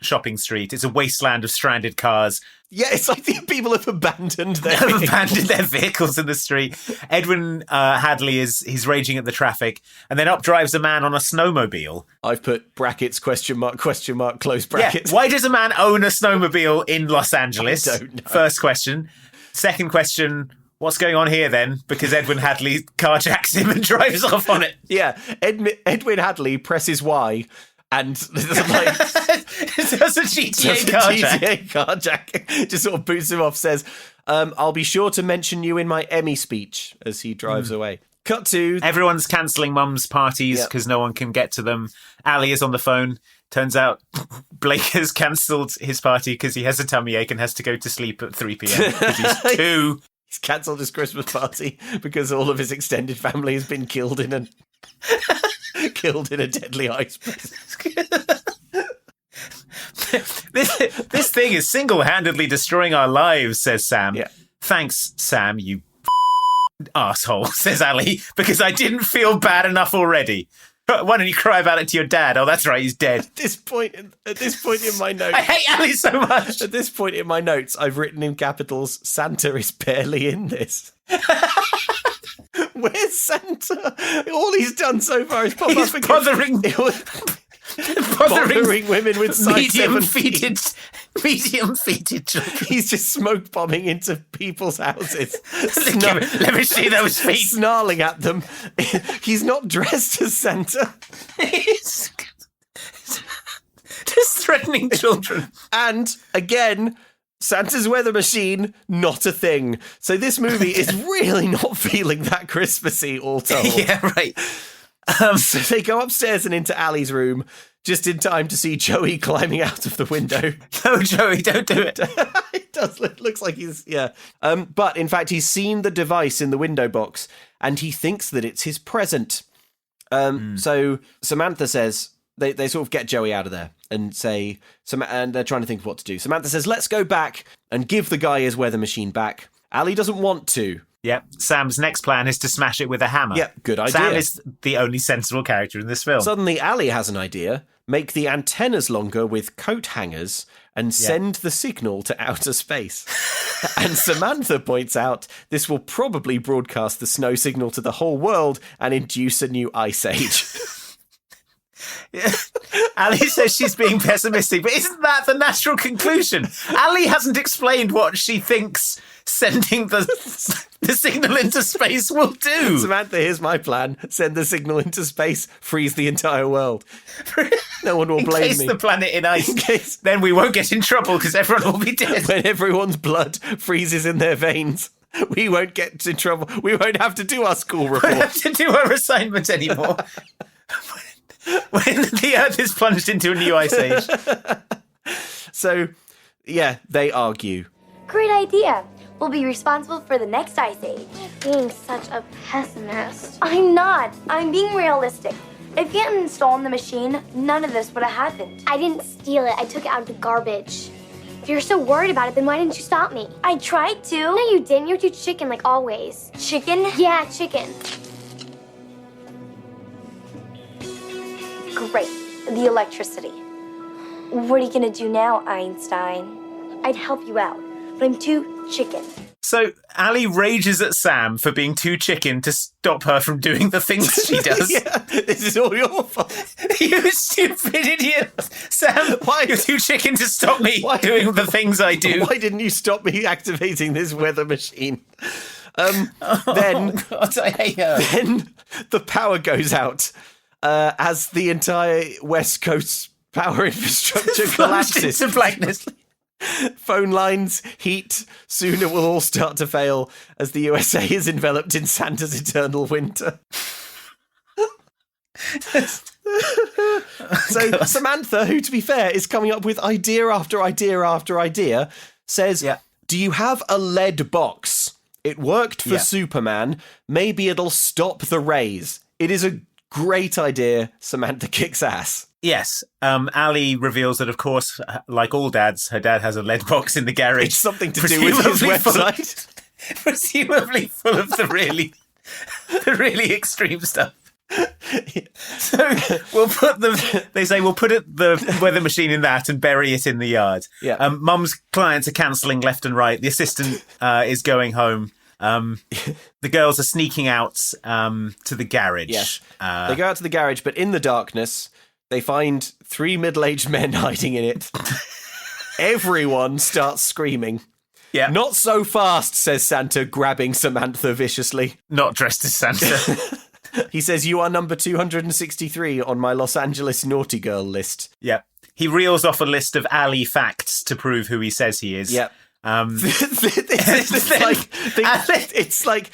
shopping street. It's a wasteland of stranded cars. Yeah, it's like the people have abandoned their vehicles in the street. Edwin Hadley he's raging at the traffic, and then up drives a man on a snowmobile. I've put brackets, question mark, close brackets. Yeah. Why does a man own a snowmobile in Los Angeles? I don't know. First question. Second question, what's going on here then? Because Edwin Hadley carjacks him and drives off on it. Yeah, Edwin Hadley presses Y and like does a GTA carjack. Just sort of boots him off, says, I'll be sure to mention you in my Emmy speech as he drives away. Cut to... Everyone's cancelling Mum's parties because no one can get to them. Allie is on the phone. Turns out Blake has cancelled his party because he has a tummy ache and has to go to sleep at 3 p.m. because he's 2. He's cancelled his Christmas party because all of his extended family has been killed in a deadly ice press. This thing is single-handedly destroying our lives, says Sam. Yeah. Thanks, Sam, you asshole, says Allie, because I didn't feel bad enough already. Why don't you cry about it to your dad? Oh, that's right, he's dead. At this point in my notes, I hate Allie so much. At this point in my notes, I've written in capitals, Santa is barely in this. Where's Santa? All he's done so far is pop He's up bothering women with size 7 feet. medium-feeted children. He's just smoke bombing into people's houses. Let me see those feet. Snarling at them. He's not dressed as Santa. He's just threatening children. And again, Santa's weather machine, not a thing. So this movie is really not feeling that Christmassy, all told. Yeah, right. So they go upstairs and into Allie's room just in time to see Joey climbing out of the window. No, Joey, don't do it. It looks like he's, yeah. But in fact, he's seen the device in the window box and he thinks that it's his present. So Samantha says, they sort of get Joey out of there and say, and they're trying to think of what to do. Samantha says, let's go back and give the guy his weather machine back. Allie doesn't want to. Yep. Sam's next plan is to smash it with a hammer. Yep, good idea. Sam is the only sensible character in this film. Suddenly, Allie has an idea. Make the antennas longer with coat hangers and send the signal to outer space. And Samantha points out this will probably broadcast the snow signal to the whole world and induce a new ice age. Yeah. Allie says she's being pessimistic, but isn't that the natural conclusion? Allie hasn't explained what she thinks sending the signal into space will do. Samantha, here's my plan. Send the signal into space, freeze the entire world. No one will blame me. In case the planet in ice. Then we won't get in trouble because everyone will be dead. When everyone's blood freezes in their veins, we won't get in trouble. We won't have to do our school report. We won't have to do our assignment anymore. When the Earth is plunged into a new ice age. So, yeah, they argue. Great idea. We'll be responsible for the next ice age. Being such a pessimist. I'm not. I'm being realistic. If you hadn't stolen the machine, none of this would have happened. I didn't steal it. I took it out of the garbage. If you're so worried about it, then why didn't you stop me? I tried to. No, you didn't. You're too chicken like always. Chicken? Yeah, chicken. Great. The electricity. What are you gonna do now, Einstein? I'd help you out, but I'm too chicken. So Allie rages at Sam for being too chicken to stop her from doing the things she does. Yeah, this is all your fault. You stupid idiot. Sam, why you're too chicken to stop me doing the things I do? Why didn't you stop me activating this weather machine? God, I hate her. Then the power goes out as the entire West Coast power infrastructure collapses into blackness. Phone lines, heat, soon it will all start to fail as the USA is enveloped in Santa's eternal winter. So Samantha, who to be fair is coming up with idea after idea after idea, says, do you have a lead box? It worked for Superman. Maybe it'll stop the rays. It is a great idea. Samantha kicks ass. Yes. Allie reveals that, of course, like all dads, her dad has a lead box in the garage. It's something to do with his website. Presumably full of the really extreme stuff. So we'll put the weather machine in that and bury it in the yard. Yeah. Mum's clients are cancelling left and right. The assistant is going home. The girls are sneaking out to the garage. Yes. They go out to the garage, but in the darkness, they find 3 middle-aged men hiding in it. Everyone starts screaming. Yeah. Not so fast, says Santa, grabbing Samantha viciously. Not dressed as Santa. He says, you are number 263 on my Los Angeles naughty girl list. Yeah. He reels off a list of Allie facts to prove who he says he is. Yep. It's like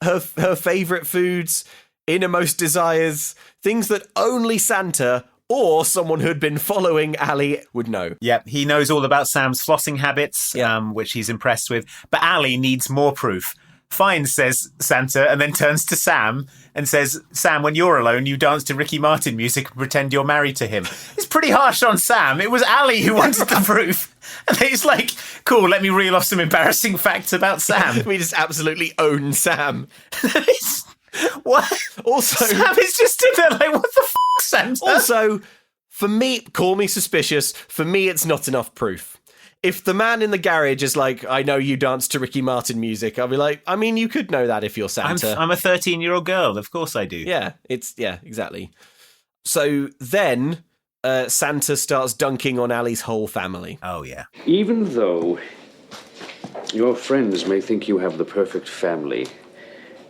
her favourite foods, innermost desires, things that only Santa or someone who'd been following Allie would know. Yep, he knows all about Sam's flossing habits, which he's impressed with. But Allie needs more proof. Fine, says Santa, and then turns to Sam and says, Sam, when you're alone, you dance to Ricky Martin music and pretend you're married to him. It's pretty harsh on Sam. It was Allie who wanted the proof. And he's like, cool, let me reel off some embarrassing facts about Sam. We just absolutely own Sam. What? Also, Sam is just stood there like, what the f***? Santa. Also, for me, call me suspicious, for me it's not enough proof. If the man in the garage is like, I know you dance to Ricky Martin music, I'll be like, I mean, you could know that if you're Santa. I'm a 13-year-old girl, of course I do. Yeah, exactly. So then Santa starts dunking on Allie's whole family. Oh, yeah. Even though your friends may think you have the perfect family,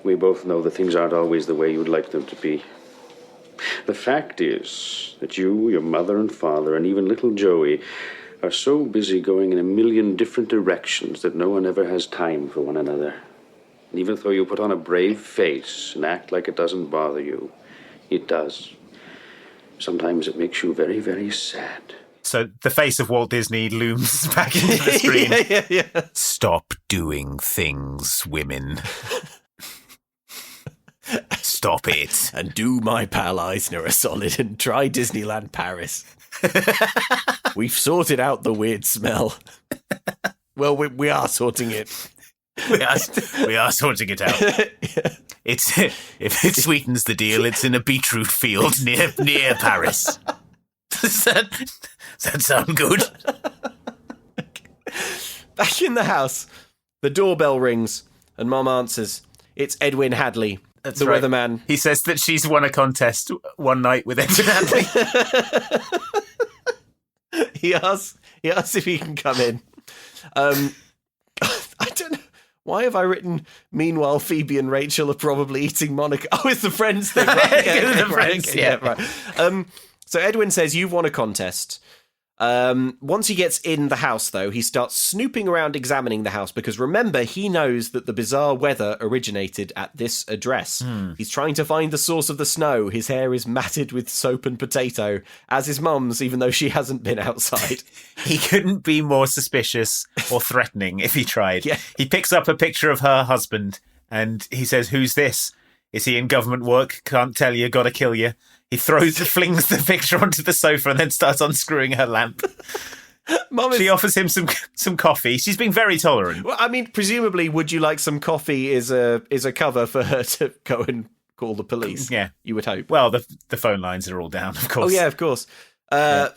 we both know that things aren't always the way you'd like them to be. The fact is that you, your mother and father, and even little Joey are so busy going in a million different directions that no one ever has time for one another. And even though you put on a brave face and act like it doesn't bother you, it does. Sometimes it makes you very, very sad. So the face of Walt Disney looms back into the screen. Yeah. Stop doing things, women. Stop it. And do my pal Eisner a solid and try Disneyland Paris. We've sorted out the weird smell. Well, we are sorting it. We are sorting it out. Yeah. It's if it sweetens the deal, it's in a beetroot field near Paris. Does that sound good? Back in the house, the doorbell rings and Mom answers. It's Edwin Hadley, the right. weatherman. He says that she's won a contest one night with Edwin Hadley. He asks if he can come in. I don't know. Why have I written, meanwhile, Phoebe and Rachel are probably eating Monica? Oh, it's the Friends thing. Right? The Friends, yeah. Right. So Edwin says, you've won a contest. Once he gets in the house, though, he starts snooping around examining the house because, remember, he knows that the bizarre weather originated at this address. He's trying to find the source of the snow. His hair is matted with soap and potato, as his mum's, even though she hasn't been outside. He couldn't be more suspicious or threatening if he tried. Yeah. He picks up a picture of her husband and he says, "Who's this? Is he in government work? Can't tell you, gotta kill you." He flings the picture onto the sofa and then starts unscrewing her lamp. She offers him some coffee. She's being very tolerant. Well, I mean, presumably, would you like some coffee is a cover for her to go and call the police. Yeah. You would hope. Well, the phone lines are all down, of course. Oh, yeah, of course.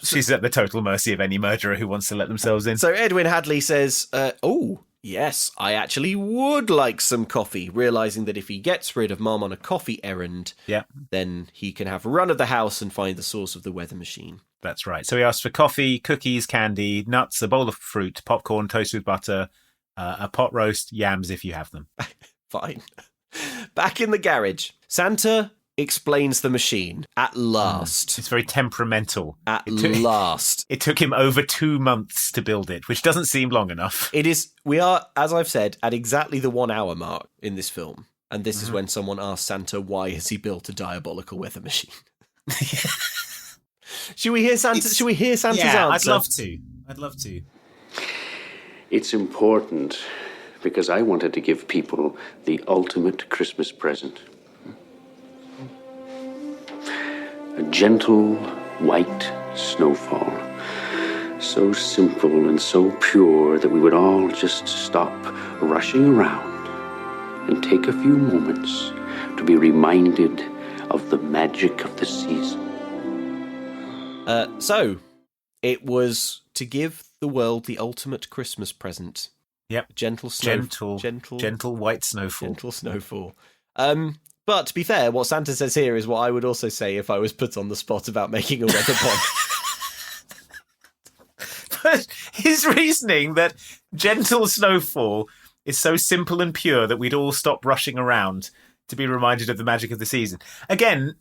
She's at the total mercy of any murderer who wants to let themselves in. So Edwin Hadley says, yes, I actually would like some coffee, realising that if he gets rid of Mom on a coffee errand, then he can have a run of the house and find the source of the weather machine. That's right. So he asks for coffee, cookies, candy, nuts, a bowl of fruit, popcorn, toast with butter, a pot roast, yams if you have them. Fine. Back in the garage, Santa explains the machine at last. It's very temperamental. At last. It took him over 2 months to build it, which doesn't seem long enough. It is. We are, as I've said, at exactly the 1 hour mark in this film. And this is when someone asks Santa, why has he built a diabolical weather machine? Should we hear Santa's answer? I'd love to. It's important because I wanted to give people the ultimate Christmas present. A gentle, white snowfall. So simple and so pure that we would all just stop rushing around and take a few moments to be reminded of the magic of the season. So, it was to give the world the ultimate Christmas present. Yep. Gentle white snowfall. Gentle snowfall. But to be fair, what Santa says here is what I would also say if I was put on the spot about making a weather bomb. But his reasoning that gentle snowfall is so simple and pure that we'd all stop rushing around to be reminded of the magic of the season. Again,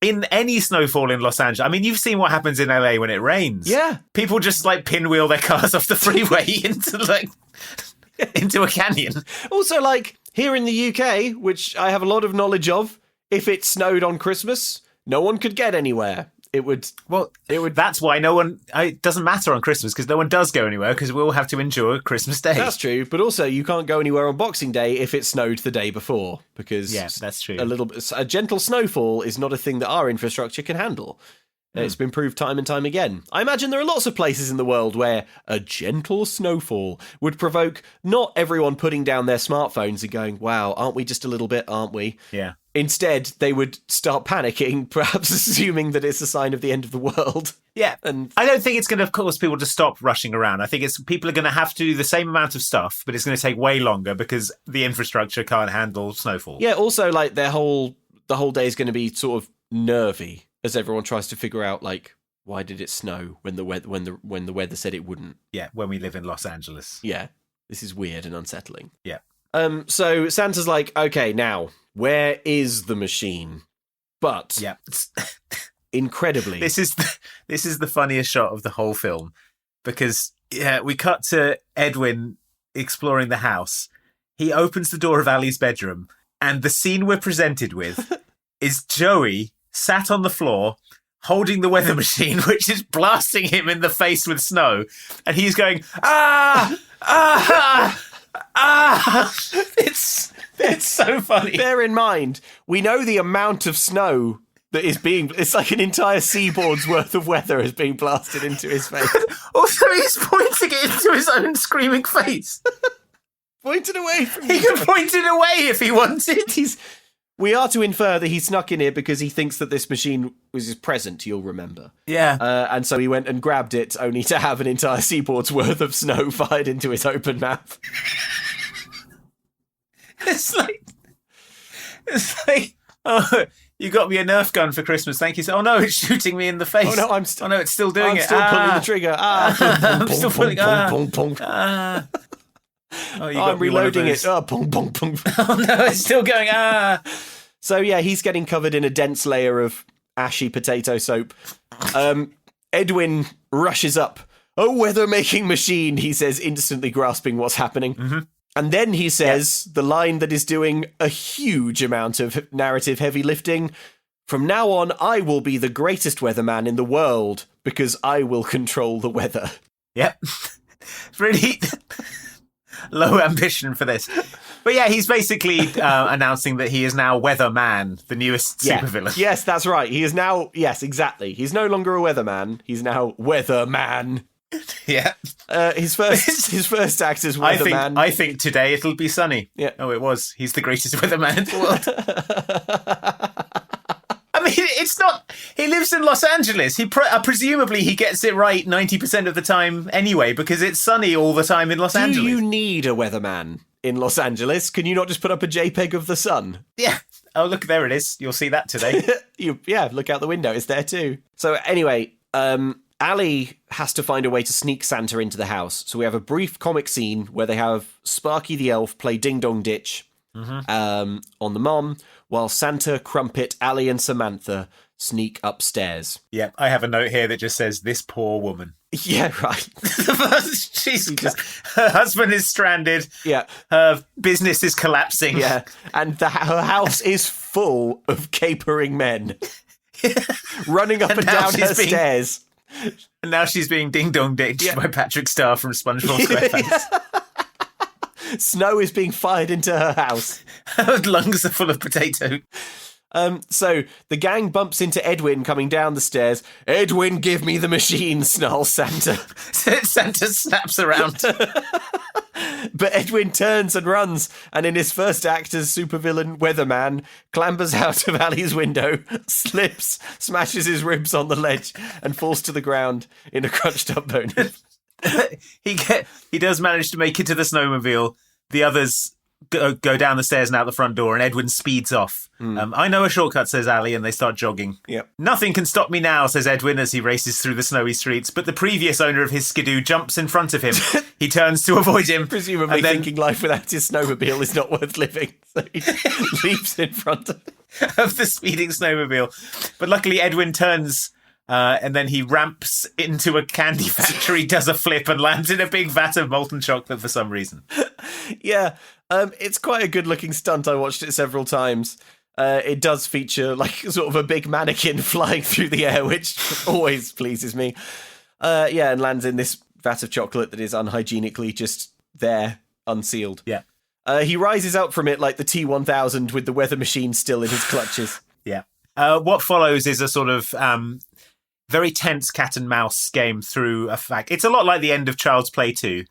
in any snowfall in Los Angeles, I mean, you've seen what happens in LA when it rains. Yeah. People just pinwheel their cars off the freeway into a canyon. Also, here in the UK, which I have a lot of knowledge of, if it snowed on Christmas, no one could get anywhere. That's why it doesn't matter on Christmas because no one does go anywhere because we all have to endure Christmas Day. That's true, but also you can't go anywhere on Boxing Day if it snowed the day before because that's true. A gentle snowfall is not a thing that our infrastructure can handle. It's been proved time and time again. I imagine there are lots of places in the world where a gentle snowfall would provoke not everyone putting down their smartphones and going, wow, aren't we just a little bit, aren't we? Yeah. Instead, they would start panicking, perhaps assuming that it's a sign of the end of the world. Yeah, and I don't think it's going to cause people to stop rushing around. I think people are going to have to do the same amount of stuff, but it's going to take way longer because the infrastructure can't handle snowfall. Yeah, also, like, the whole day is going to be sort of nervy as everyone tries to figure out, like, why did it snow when the weather said it wouldn't? Yeah, when we live in Los Angeles. Yeah, this is weird and unsettling. Yeah. So Santa's like, okay, now, where is the machine? But yeah, incredibly, this is the funniest shot of the whole film, because we cut to Edwin exploring the house. He opens the door of Allie's bedroom, and the scene we're presented with is Joey sat on the floor holding the weather machine, which is blasting him in the face with snow, and he's going, ah, ah, ah. It's so funny. Bear in mind, we know the amount of snow that is it's like an entire seaboard's worth of weather is being blasted into his face. Also, he's pointing it into his own screaming face. Pointed away from He can point it away if he wanted. We are to infer that he snuck in here because he thinks that this machine was his present, you'll remember. Yeah. And so he went and grabbed it, only to have an entire seaboard's worth of snow fired into his open mouth. It's like, oh, you got me a Nerf gun for Christmas, thank you. Oh no, it's shooting me in the face. Oh no, it's still doing it. I'm still pulling the trigger. I'm still pulling. Oh, I'm reloading it. Oh, pong, pong, pong. Oh no, it's still going. So yeah, he's getting covered in a dense layer of ashy potato soap. Edwin rushes up. A weather-making machine, he says, instantly grasping what's happening. Mm-hmm. And then he says the line that is doing a huge amount of narrative heavy lifting. From now on, I will be the greatest weatherman in the world because I will control the weather. Yep. Really low ambition for this. But yeah, he's basically announcing that he is now Weatherman, the newest supervillain. Yes, that's right. He is now, yes, exactly. He's no longer a weatherman. He's now Weatherman. Yeah. His first act as weatherman. I think today it'll be sunny. Yeah. Oh, it was. He's the greatest weatherman in the world. I mean, it's not. He lives in Los Angeles. Presumably he gets it right 90% of the time anyway, because it's sunny all the time in Los Angeles. Do you need a weatherman in Los Angeles? Can you not just put up a JPEG of the sun? Yeah. Oh, look, there it is. You'll see that today. Look out the window. It's there too. So anyway, Allie has to find a way to sneak Santa into the house. So we have a brief comic scene where they have Sparky the elf play Ding Dong Ditch on the mom, while Santa, Crumpet, Allie and Samantha sneak upstairs. Yeah, I have a note here that just says, this poor woman. Yeah, right. Her husband is stranded. Yeah. Her business is collapsing. Yeah. And her house is full of capering men running up and down her stairs. And now she's being ding-dong ditched by Patrick Star from SpongeBob SquarePants. Snow is being fired into her house. Her lungs are full of potato. So the gang bumps into Edwin coming down the stairs. Edwin, give me the machine, snarls Santa. Santa snaps around. But Edwin turns and runs, and in his first act as supervillain Weatherman, clambers out of Allie's window, slips, smashes his ribs on the ledge, and falls to the ground in a crunched up bone. He does manage to make it to the snowmobile. The others go down the stairs and out the front door, and Edwin speeds off. I know a shortcut, says Allie, and they start jogging. Yep. Nothing can stop me now, says Edwin as he races through the snowy streets, but the previous owner of his skidoo jumps in front of him. He turns to avoid him. Presumably thinking life without his snowmobile is not worth living, so he leaps in front of the speeding snowmobile. But luckily Edwin turns... and then he ramps into a candy factory, does a flip, and lands in a big vat of molten chocolate for some reason. Yeah, it's quite a good-looking stunt. I watched it several times. It does feature like sort of a big mannequin flying through the air, which always pleases me. And lands in this vat of chocolate that is unhygienically just there, unsealed. Yeah. He rises up from it like the T-1000 with the weather machine still in his clutches. Yeah. What follows is a sort of... very tense cat and mouse game through a fact. It's a lot like the end of Child's Play 2.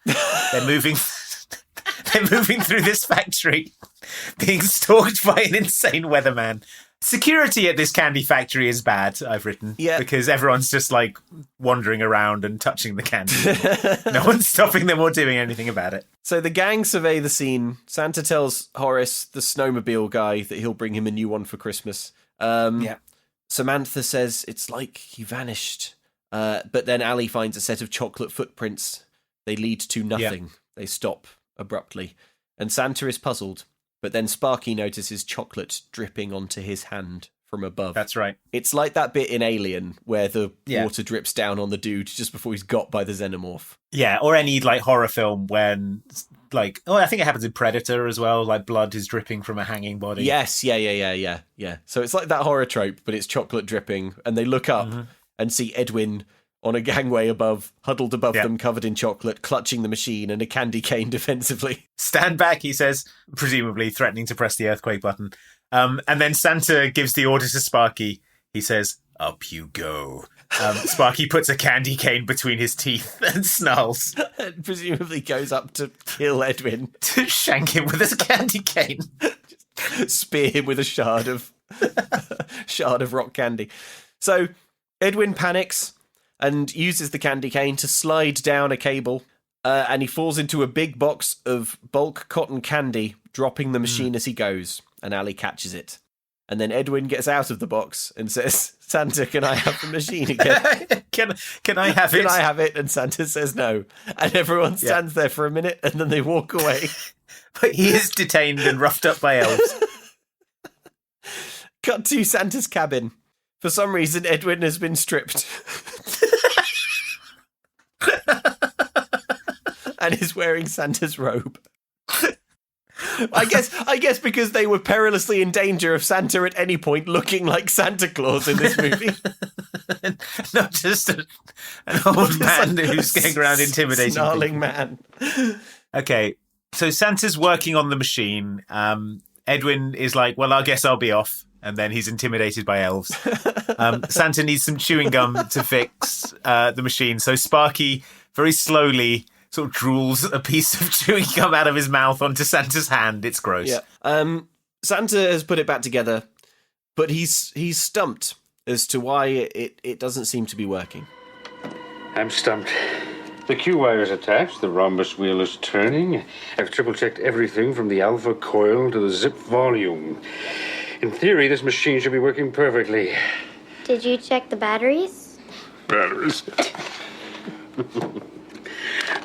They're moving through this factory, being stalked by an insane weatherman. Security at this candy factory is bad, I've written. Yeah. Because everyone's just like wandering around and touching the candy. No one's stopping them or doing anything about it. So the gang survey the scene. Santa tells Horace, the snowmobile guy, that he'll bring him a new one for Christmas. Samantha says it's like he vanished. But then Allie finds a set of chocolate footprints. They lead to nothing. They stop abruptly. And Santa is puzzled. But then Sparky notices chocolate dripping onto his hand from above. That's right. It's like that bit in Alien where the water drips down on the dude just before he's got by the xenomorph. Yeah, or any like horror film when I think it happens in Predator as well, like blood is dripping from a hanging body. Yes, yeah. So it's like that horror trope, but it's chocolate dripping, and they look up and see Edwin on a gangway huddled above them, covered in chocolate, clutching the machine and a candy cane defensively. Stand back, he says, presumably threatening to press the earthquake button. And then Santa gives the order to Sparky. He says, "Up you go." Sparky puts a candy cane between his teeth and snarls. And presumably goes up to kill Edwin. To shank him with his candy cane. Just spear him with a shard of rock candy. So Edwin panics and uses the candy cane to slide down a cable, and he falls into a big box of bulk cotton candy, dropping the machine as he goes, and Allie catches it. And then Edwin gets out of the box and says, "Santa, can I have the machine again? Can I have it? Can I have it?" And Santa says no. And everyone stands there for a minute, and then they walk away. But he is detained and roughed up by elves. Cut to Santa's cabin. For some reason, Edwin has been stripped. And is wearing Santa's robe. I guess because they were perilously in danger of Santa at any point looking like Santa Claus in this movie. Not just an old man who's going around intimidating snarling people. Man. Okay, so Santa's working on the machine. Edwin is like, "Well, I guess I'll be off." And then he's intimidated by elves. Santa needs some chewing gum to fix the machine. So Sparky very slowly sort of drools a piece of chewing gum out of his mouth onto Santa's hand. It's gross. Yeah. Santa has put it back together, but he's stumped as to why it doesn't seem to be working. I'm stumped. The Q wire is attached, the rhombus wheel is turning. I've triple-checked everything from the alpha coil to the zip volume. In theory, this machine should be working perfectly. Did you check the batteries? Batteries?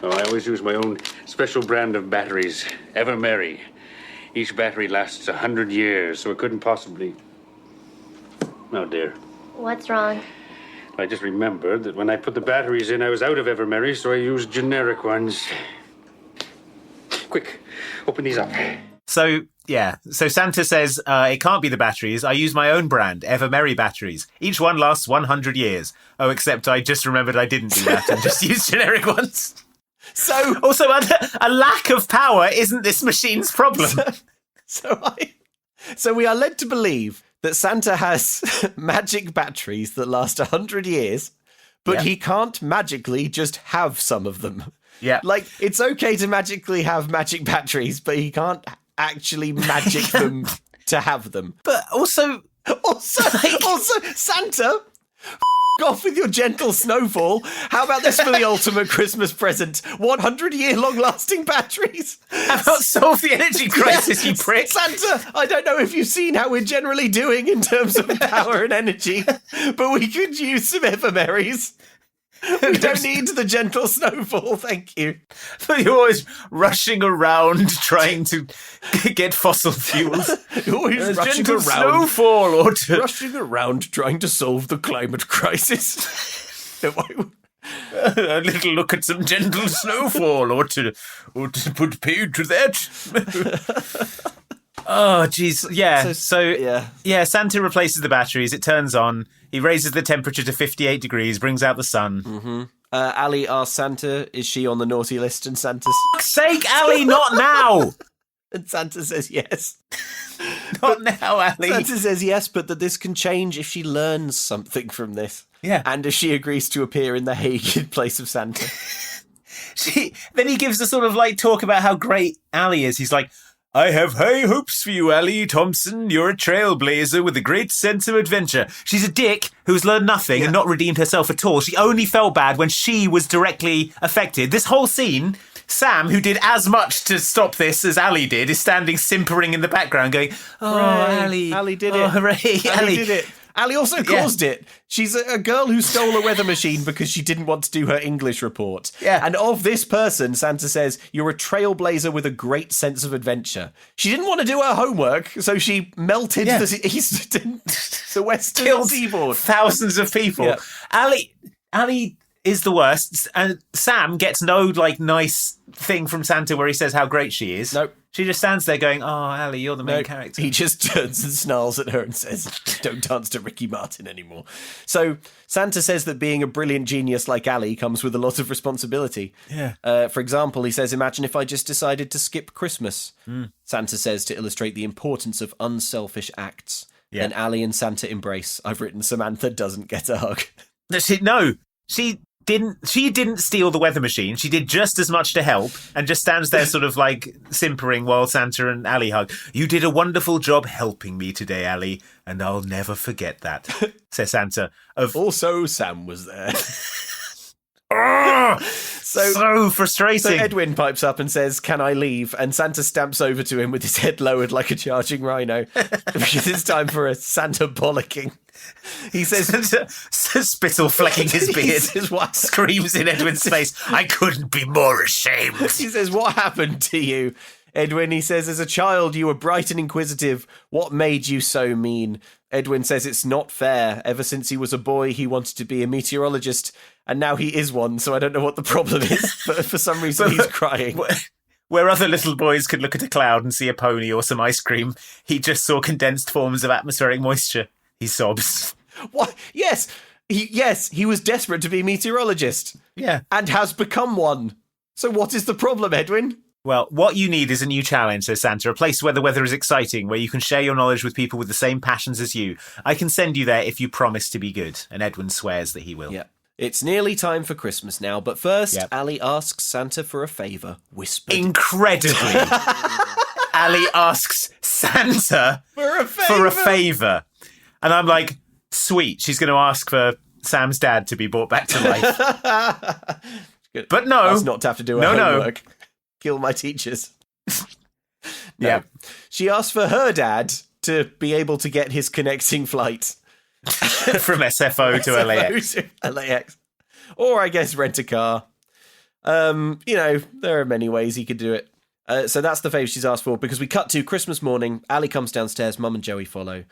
Oh, I always use my own special brand of batteries, Ever Merry. Each battery lasts 100 years, so it couldn't possibly... Oh, dear. What's wrong? I just remembered that when I put the batteries in, I was out of Ever Merry, so I used generic ones. Quick, open these up. So Santa says, it can't be the batteries. I use my own brand, Ever Merry batteries. Each one lasts 100 years. Oh, except I just remembered I didn't do that and just used generic ones. So also, a lack of power isn't this machine's problem. So we are led to believe that Santa has magic batteries that last 100 years, but he can't magically just have some of them. Yeah. Like, it's okay to magically have magic batteries, but he can't actually magic them to have them. But also Santa, off with your gentle snowfall. How about this for the ultimate Christmas present? 100-year long-lasting batteries. How about solve the energy crisis, you prick? Santa, I don't know if you've seen how we're generally doing in terms of power and energy, but we could use some Evermerries. We don't need the gentle snowfall, thank you. But you're always rushing around trying to get fossil fuels. You're always rushing gentle around, snowfall or to... rushing around trying to solve the climate crisis. A little look at some gentle snowfall or to put paid to that. Oh, jeez. Yeah. So, Santa replaces the batteries. It turns on. He raises the temperature to 58 degrees, brings out the sun. Mm-hmm. Allie asks Santa, is she on the naughty list? And Santa's... For fuck's sake, Allie, not now! And Santa says yes. Not now, Allie. Santa says yes, but that this can change if she learns something from this. Yeah. And if she agrees to appear in The Hague in place of Santa. Then he gives a sort of like talk about how great Allie is. He's like, I have high hopes for you, Allie Thompson. You're a trailblazer with a great sense of adventure. She's a dick who's learned nothing and not redeemed herself at all. She only felt bad when she was directly affected. This whole scene, Sam, who did as much to stop this as Allie did, is standing simpering in the background going, oh, Allie. Allie did Oh, it. hooray, Allie did it. Allie also caused it. She's a girl who stole a weather machine because she didn't want to do her English report. Yeah. And of this person, Santa says, you're a trailblazer with a great sense of adventure. She didn't want to do her homework, so she melted the western seaboard. Thousands of people. Yeah. Allie is the worst, and Sam gets no like nice thing from Santa where he says how great she is. Nope. She just stands there going, oh, Allie, you're the main character. He just turns and snarls at her and says, don't dance to Ricky Martin anymore. So Santa says that being a brilliant genius like Allie comes with a lot of responsibility. Yeah. For example, he says, imagine if I just decided to skip Christmas. Santa says to illustrate the importance of unselfish acts. Yeah. Then Allie and Santa embrace. I've written Samantha doesn't get a hug. She didn't steal the weather machine. She did just as much to help and just stands there sort of like simpering while Santa and Allie hug. You did a wonderful job helping me today, Allie, and I'll never forget that, says Santa. Also, Sam was there. So frustrating. So Edwin pipes up and says, can I leave? And Santa stamps over to him with his head lowered like a charging rhino. Because it's time for a Santa bollocking. He says, spittle flecking his beard. He says, what? Screams in Edwin's face, I couldn't be more ashamed. He says, what happened to you? Edwin, he says, as a child, you were bright and inquisitive. What made you so mean? Edwin says it's not fair. Ever since he was a boy, he wanted to be a meteorologist, and now he is one, so I don't know what the problem is, but for some reason he's crying. Where other little boys could look at a cloud and see a pony or some ice cream, he just saw condensed forms of atmospheric moisture. He sobs. What? Yes, he was desperate to be a meteorologist. Yeah. And has become one. So what is the problem, Edwin? Well, what you need is a new challenge, says Santa, a place where the weather is exciting, where you can share your knowledge with people with the same passions as you. I can send you there if you promise to be good. And Edwin swears that he will. Yeah. It's nearly time for Christmas now, but first, Allie asks Santa for a favour, whispered. Incredibly. Allie asks Santa for a favour. And I'm like, sweet, she's going to ask for Sam's dad to be brought back to life. But no. That's not to have to do her homework. Kill my teachers. Yeah. She asked for her dad to be able to get his connecting flight. From SFO to LAX. LAX. Or I guess rent a car. There are many ways he could do it. So that's the favour she's asked for, because we cut to Christmas morning. Allie comes downstairs, Mum and Joey follow.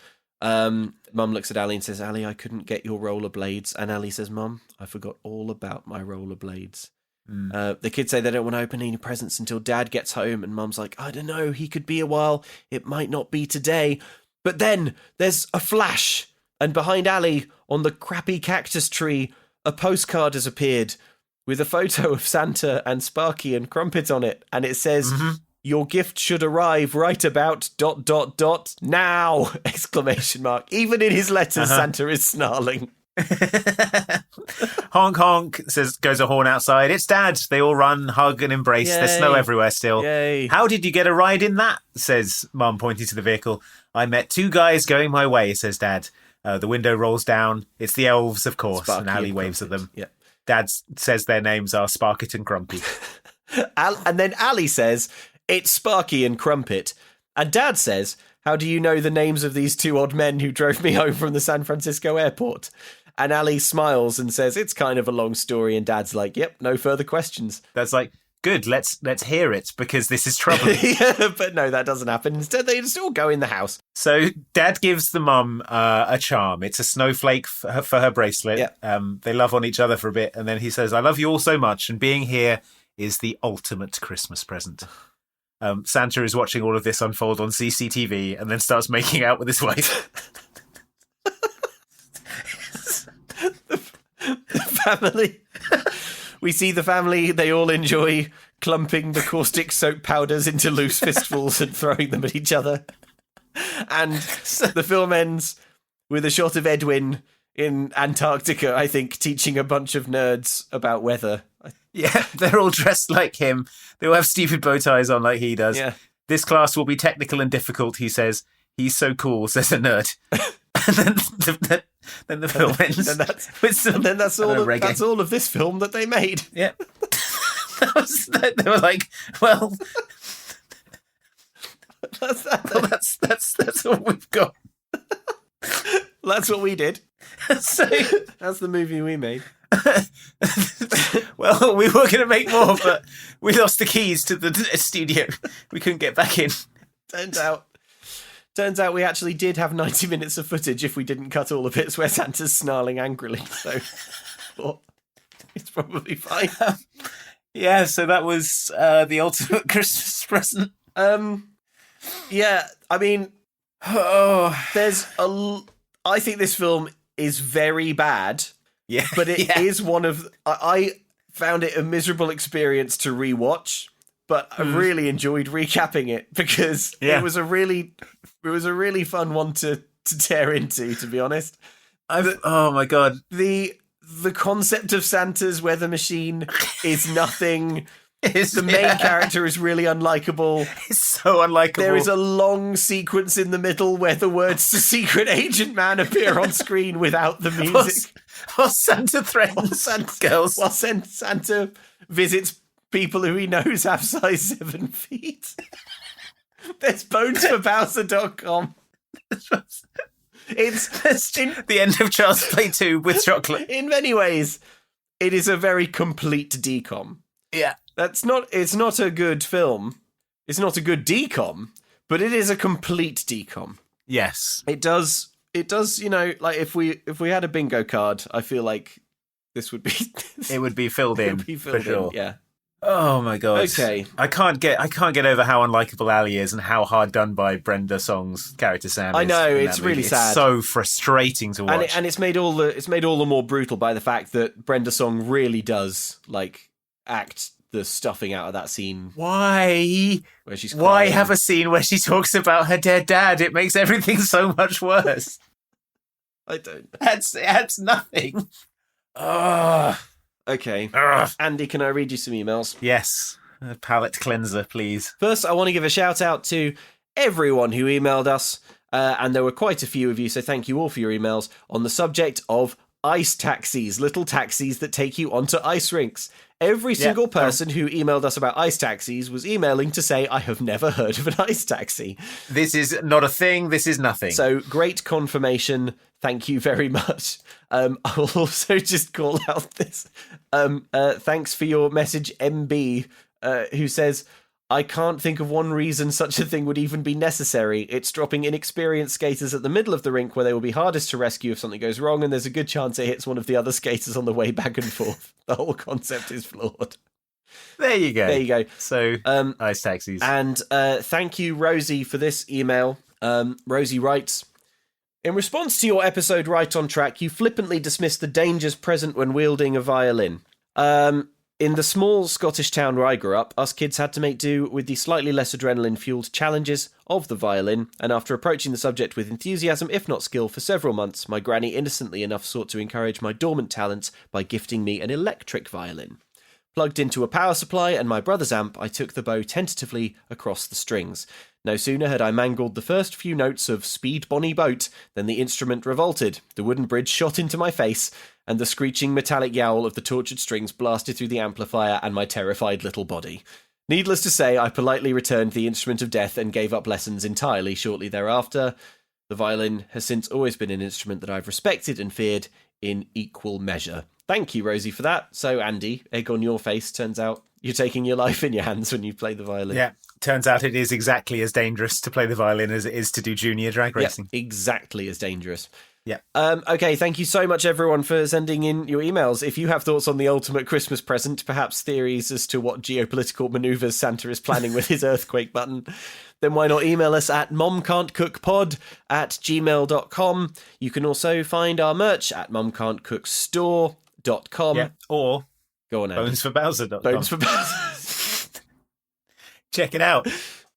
Mum looks at Allie and says, Allie, I couldn't get your rollerblades. And Allie says, Mum, I forgot all about my rollerblades. The kids say they don't want to open any presents until Dad gets home, and Mum's like, I don't know, he could be a while, it might not be today. But then there's a flash, and behind Allie, on the crappy cactus tree, a postcard has appeared with a photo of Santa and Sparky and Crumpet on it, and it says, your gift should arrive right about ... now! ! Even in his letters, Santa is snarling. Honk honk, goes a horn outside. It's Dad. They all run, hug and embrace. Yay. There's snow everywhere still. Yay. How did you get a ride in that? Says Mum, pointing to the vehicle. I met two guys going my way, says Dad. The window rolls down. It's the elves, of course, Sparky and Allie and waves at Crumpet. them. Yep. Dad says their names are Sparket and Grumpy. And then Allie says, it's Sparky and Crumpet. And Dad says, how do you know the names of these two odd men who drove me home from the San Francisco airport? And Allie smiles and says, it's kind of a long story. And Dad's like, yep, no further questions. That's like, good, let's hear it, because this is troubling. Yeah, but no, that doesn't happen. Instead, they just all go in the house. So Dad gives the mum a charm. It's a snowflake for her bracelet. Yeah. They love on each other for a bit. And then he says, I love you all so much. And being here is the ultimate Christmas present. Santa is watching all of this unfold on CCTV and then starts making out with his wife. The family. We see the family. They all enjoy clumping the caustic soap powders into loose fistfuls and throwing them at each other. And the film ends with a shot of Edwin in Antarctica, I think, teaching a bunch of nerds about weather. Yeah, they're all dressed like him. They all have stupid bow ties on like he does. Yeah. This class will be technical and difficult, he says. He's so cool, says a nerd. And then the film ends. And then that's all of this film that they made. Yeah. They were like, well, that's all we've got. That's what we did. So that's the movie we made. Well, we were going to make more, but we lost the keys to the studio. We couldn't get back in. Turns out we actually did have 90 minutes of footage if we didn't cut all the bits where Santa's snarling angrily. So well, it's probably fine. Yeah, so that was the ultimate Christmas present. Yeah, I mean, I think this film is very bad. Yeah, but it is one of. I found it a miserable experience to rewatch, but I really enjoyed recapping it because it was a really fun one to tear into. To be honest, oh my god, the concept of Santa's weather machine is nothing. The main character is really unlikable. It's so unlikable. There is a long sequence in the middle where the words "The Secret Agent Man" appear on screen without the music. While Santa threatens girls. While Santa visits people who he knows have size 7 feet. There's bonesforbowser.com. It's the end of Child's Play 2 with chocolate. In many ways, it is a very complete DCOM. Yeah. It's not a good film. It's not a good DCOM, but it is a complete DCOM. Yes. It does, like if we had a bingo card, I feel like this would be it would be filled in for sure. Yeah. Oh my god. Okay. I can't get over how unlikable Allie is and how hard done by Brenda Song's character Sam is. I know, it's really sad. It's so frustrating to watch. And it's made all the more brutal by the fact that Brenda Song really does act the stuffing out of that scene. Why? Where she's Why have a scene where she talks about her dead dad? It makes everything so much worse. I don't. It adds nothing. Okay. Andy, can I read you some emails? Yes. A palate cleanser, please. First, I want to give a shout out to everyone who emailed us, and there were quite a few of you, so thank you all for your emails, on the subject of ice taxis, little taxis that take you onto ice rinks. Every single person who emailed us about ice taxis was emailing to say, I have never heard of an ice taxi. This is not a thing. This is nothing. So great confirmation. Thank you very much. I'll also just call out this. Thanks for your message, MB, who says, I can't think of one reason such a thing would even be necessary. It's dropping inexperienced skaters at the middle of the rink where they will be hardest to rescue if something goes wrong, and there's a good chance it hits one of the other skaters on the way back and forth. The whole concept is flawed. There you go. So, ice taxis. And thank you, Rosie, for this email. Rosie writes, in response to your episode Right on Track, you flippantly dismissed the dangers present when wielding a violin. In the small Scottish town where I grew up, us kids had to make do with the slightly less adrenaline-fueled challenges of the violin, and after approaching the subject with enthusiasm, if not skill, for several months, my granny innocently enough sought to encourage my dormant talents by gifting me an electric violin. Plugged into a power supply and my brother's amp, I took the bow tentatively across the strings. No sooner had I mangled the first few notes of Speed Bonnie Boat than the instrument revolted, the wooden bridge shot into my face, and the screeching metallic yowl of the tortured strings blasted through the amplifier and my terrified little body. Needless to say, I politely returned the instrument of death and gave up lessons entirely shortly thereafter. The violin has since always been an instrument that I've respected and feared in equal measure. Thank you, Rosie, for that. So, Andy, egg on your face, turns out you're taking your life in your hands when you play the violin. Yeah, turns out it is exactly as dangerous to play the violin as it is to do junior drag racing. Yeah, exactly as dangerous. Yeah. Okay, thank you so much, everyone, for sending in your emails. If you have thoughts on the ultimate Christmas present, perhaps theories as to what geopolitical manoeuvres Santa is planning with his earthquake button, then why not email us at momcan'tcookpod@gmail.com. You can also find our merch at momcan'tcookstore.com. Yeah, or go on, Andy. bonesforbowser.com. Bones for Bowser. Check it out.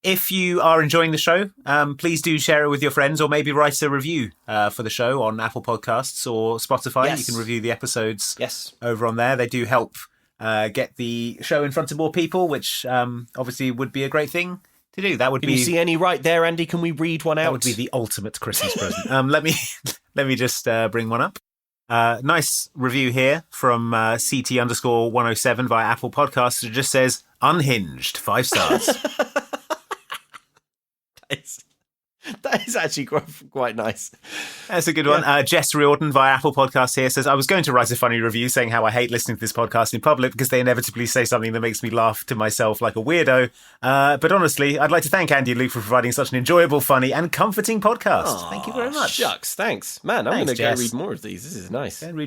If you are enjoying the show, please do share it with your friends, or maybe write a review for the show on Apple Podcasts or Spotify. Yes. You can review the episodes Yes. over on there. They do help get the show in front of more people, which obviously would be a great thing to do. That would Can be. you see any right there, Andy? Can we read one out? That would be the ultimate Christmas present. Let me just bring one up. Nice review here from CT_107 via Apple Podcasts. It just says unhinged, 5 stars. That is actually quite nice. That's a good one. Jess Riordan via Apple Podcasts here says, I was going to write a funny review saying how I hate listening to this podcast in public because they inevitably say something that makes me laugh to myself like a weirdo. But honestly, I'd like to thank Andy and Luke for providing such an enjoyable, funny and comforting podcast. Thank you very much. Shucks, thanks. Man, I'm going to go Jess. read more of these. This is nice. Go and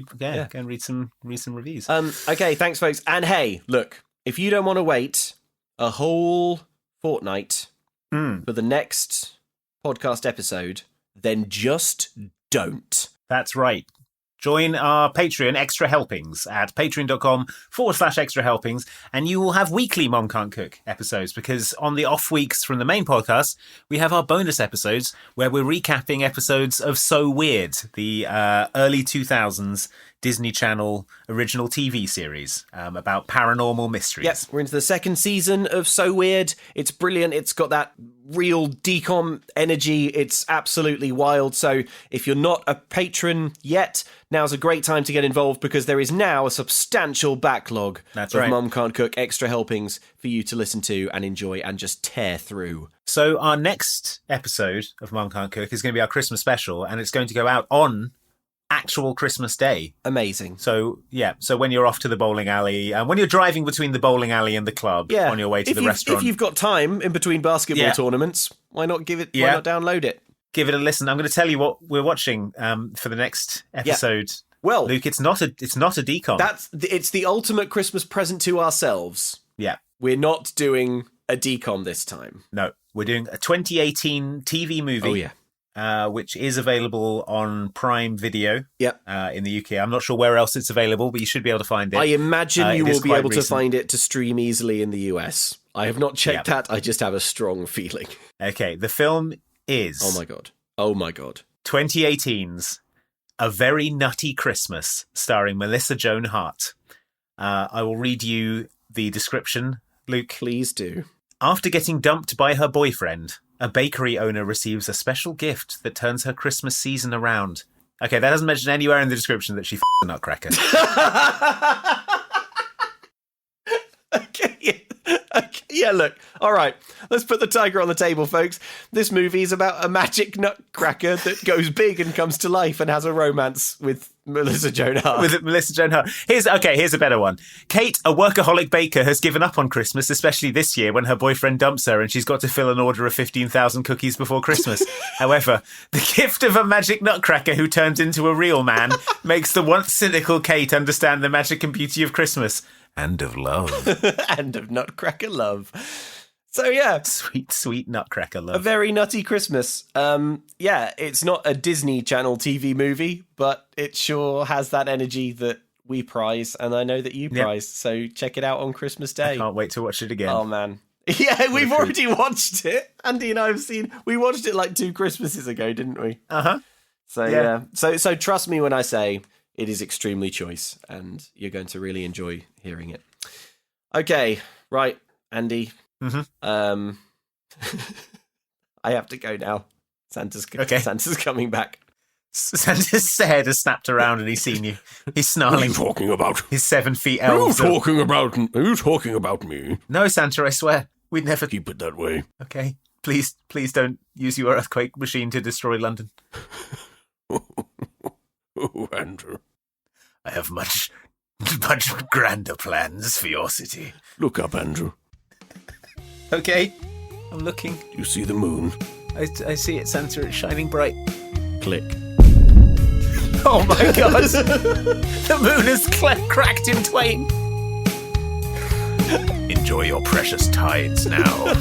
read some reviews. Okay, thanks, folks. And hey, look, if you don't want to wait a whole fortnight for the next podcast episode, then just don't. That's right. Join our Patreon Extra Helpings at patreon.com/extra helpings, and you will have weekly Mom Can't Cook episodes, because on the off weeks from the main podcast, we have our bonus episodes where we're recapping episodes of So Weird, the early 2000s Disney Channel original TV series about paranormal mysteries. Yes, we're into the second season of So Weird. It's brilliant. It's got that real DCOM energy. It's absolutely wild. So if you're not a patron yet, now's a great time to get involved, because there is now a substantial backlog of Mum Can't Cook Extra Helpings for you to listen to and enjoy and just tear through. So our next episode of Mum Can't Cook is going to be our Christmas special, and it's going to go out on actual Christmas Day. Amazing. So when you're off to the bowling alley, when you're driving between the bowling alley and the club on your way to the restaurant, if you've got time in between basketball tournaments, why not why not download it? Give it a listen. I'm going to tell you what we're watching for the next episode. Well, Luke, it's not a DCOM. It's the ultimate Christmas present to ourselves. Yeah. We're not doing a DCOM this time. No, we're doing a 2018 TV movie. Oh, yeah. Which is available on Prime Video in the UK. I'm not sure where else it's available, but you should be able to find it. I imagine you will be able to find it to stream easily in the US. I have not checked that. I just have a strong feeling. Okay, the film is... Oh my god. 2018's A Very Nutty Christmas, starring Melissa Joan Hart. I will read you the description, Luke. Please do. After getting dumped by her boyfriend, a bakery owner receives a special gift that turns her Christmas season around. Okay, that doesn't mention anywhere in the description that she f***ed a nutcracker. Okay, look. All right, let's put the tiger on the table, folks. This movie is about a magic nutcracker that goes big and comes to life and has a romance with Melissa Joan Hart. Here's a better one. Kate, a workaholic baker, has given up on Christmas, especially this year when her boyfriend dumps her and she's got to fill an order of 15,000 cookies before Christmas. However, the gift of a magic nutcracker who turns into a real man makes the once cynical Kate understand the magic and beauty of Christmas. And of love. And of nutcracker love. So yeah. Sweet, sweet nutcracker love. A Very Nutty Christmas. It's not a Disney Channel TV movie, but it sure has that energy that we prize, and I know that you prize. So check it out on Christmas Day. I can't wait to watch it again. Oh man. Yeah, we've already watched it. Andy and I have we watched it like 2 Christmases ago, didn't we? Uh-huh. So yeah. So trust me when I say it is extremely choice, and you're going to really enjoy hearing it. Okay, right, Andy. Mm-hmm. I have to go now. Santa's coming back. Santa's head has snapped around and he's seen you. He's snarling. What are you talking about? He's 7 feet Are you elves. talking about me? No, Santa, I swear. We'd never... Keep it that way. Okay. Please don't use your earthquake machine to destroy London. Oh, Andrew. I have much grander plans for your city. Look up, Andrew. Okay. I'm looking. Do you see the moon? I see it, Santa. It's shining bright. Click. Oh my god! The moon is cracked in twain. Enjoy your precious tides now.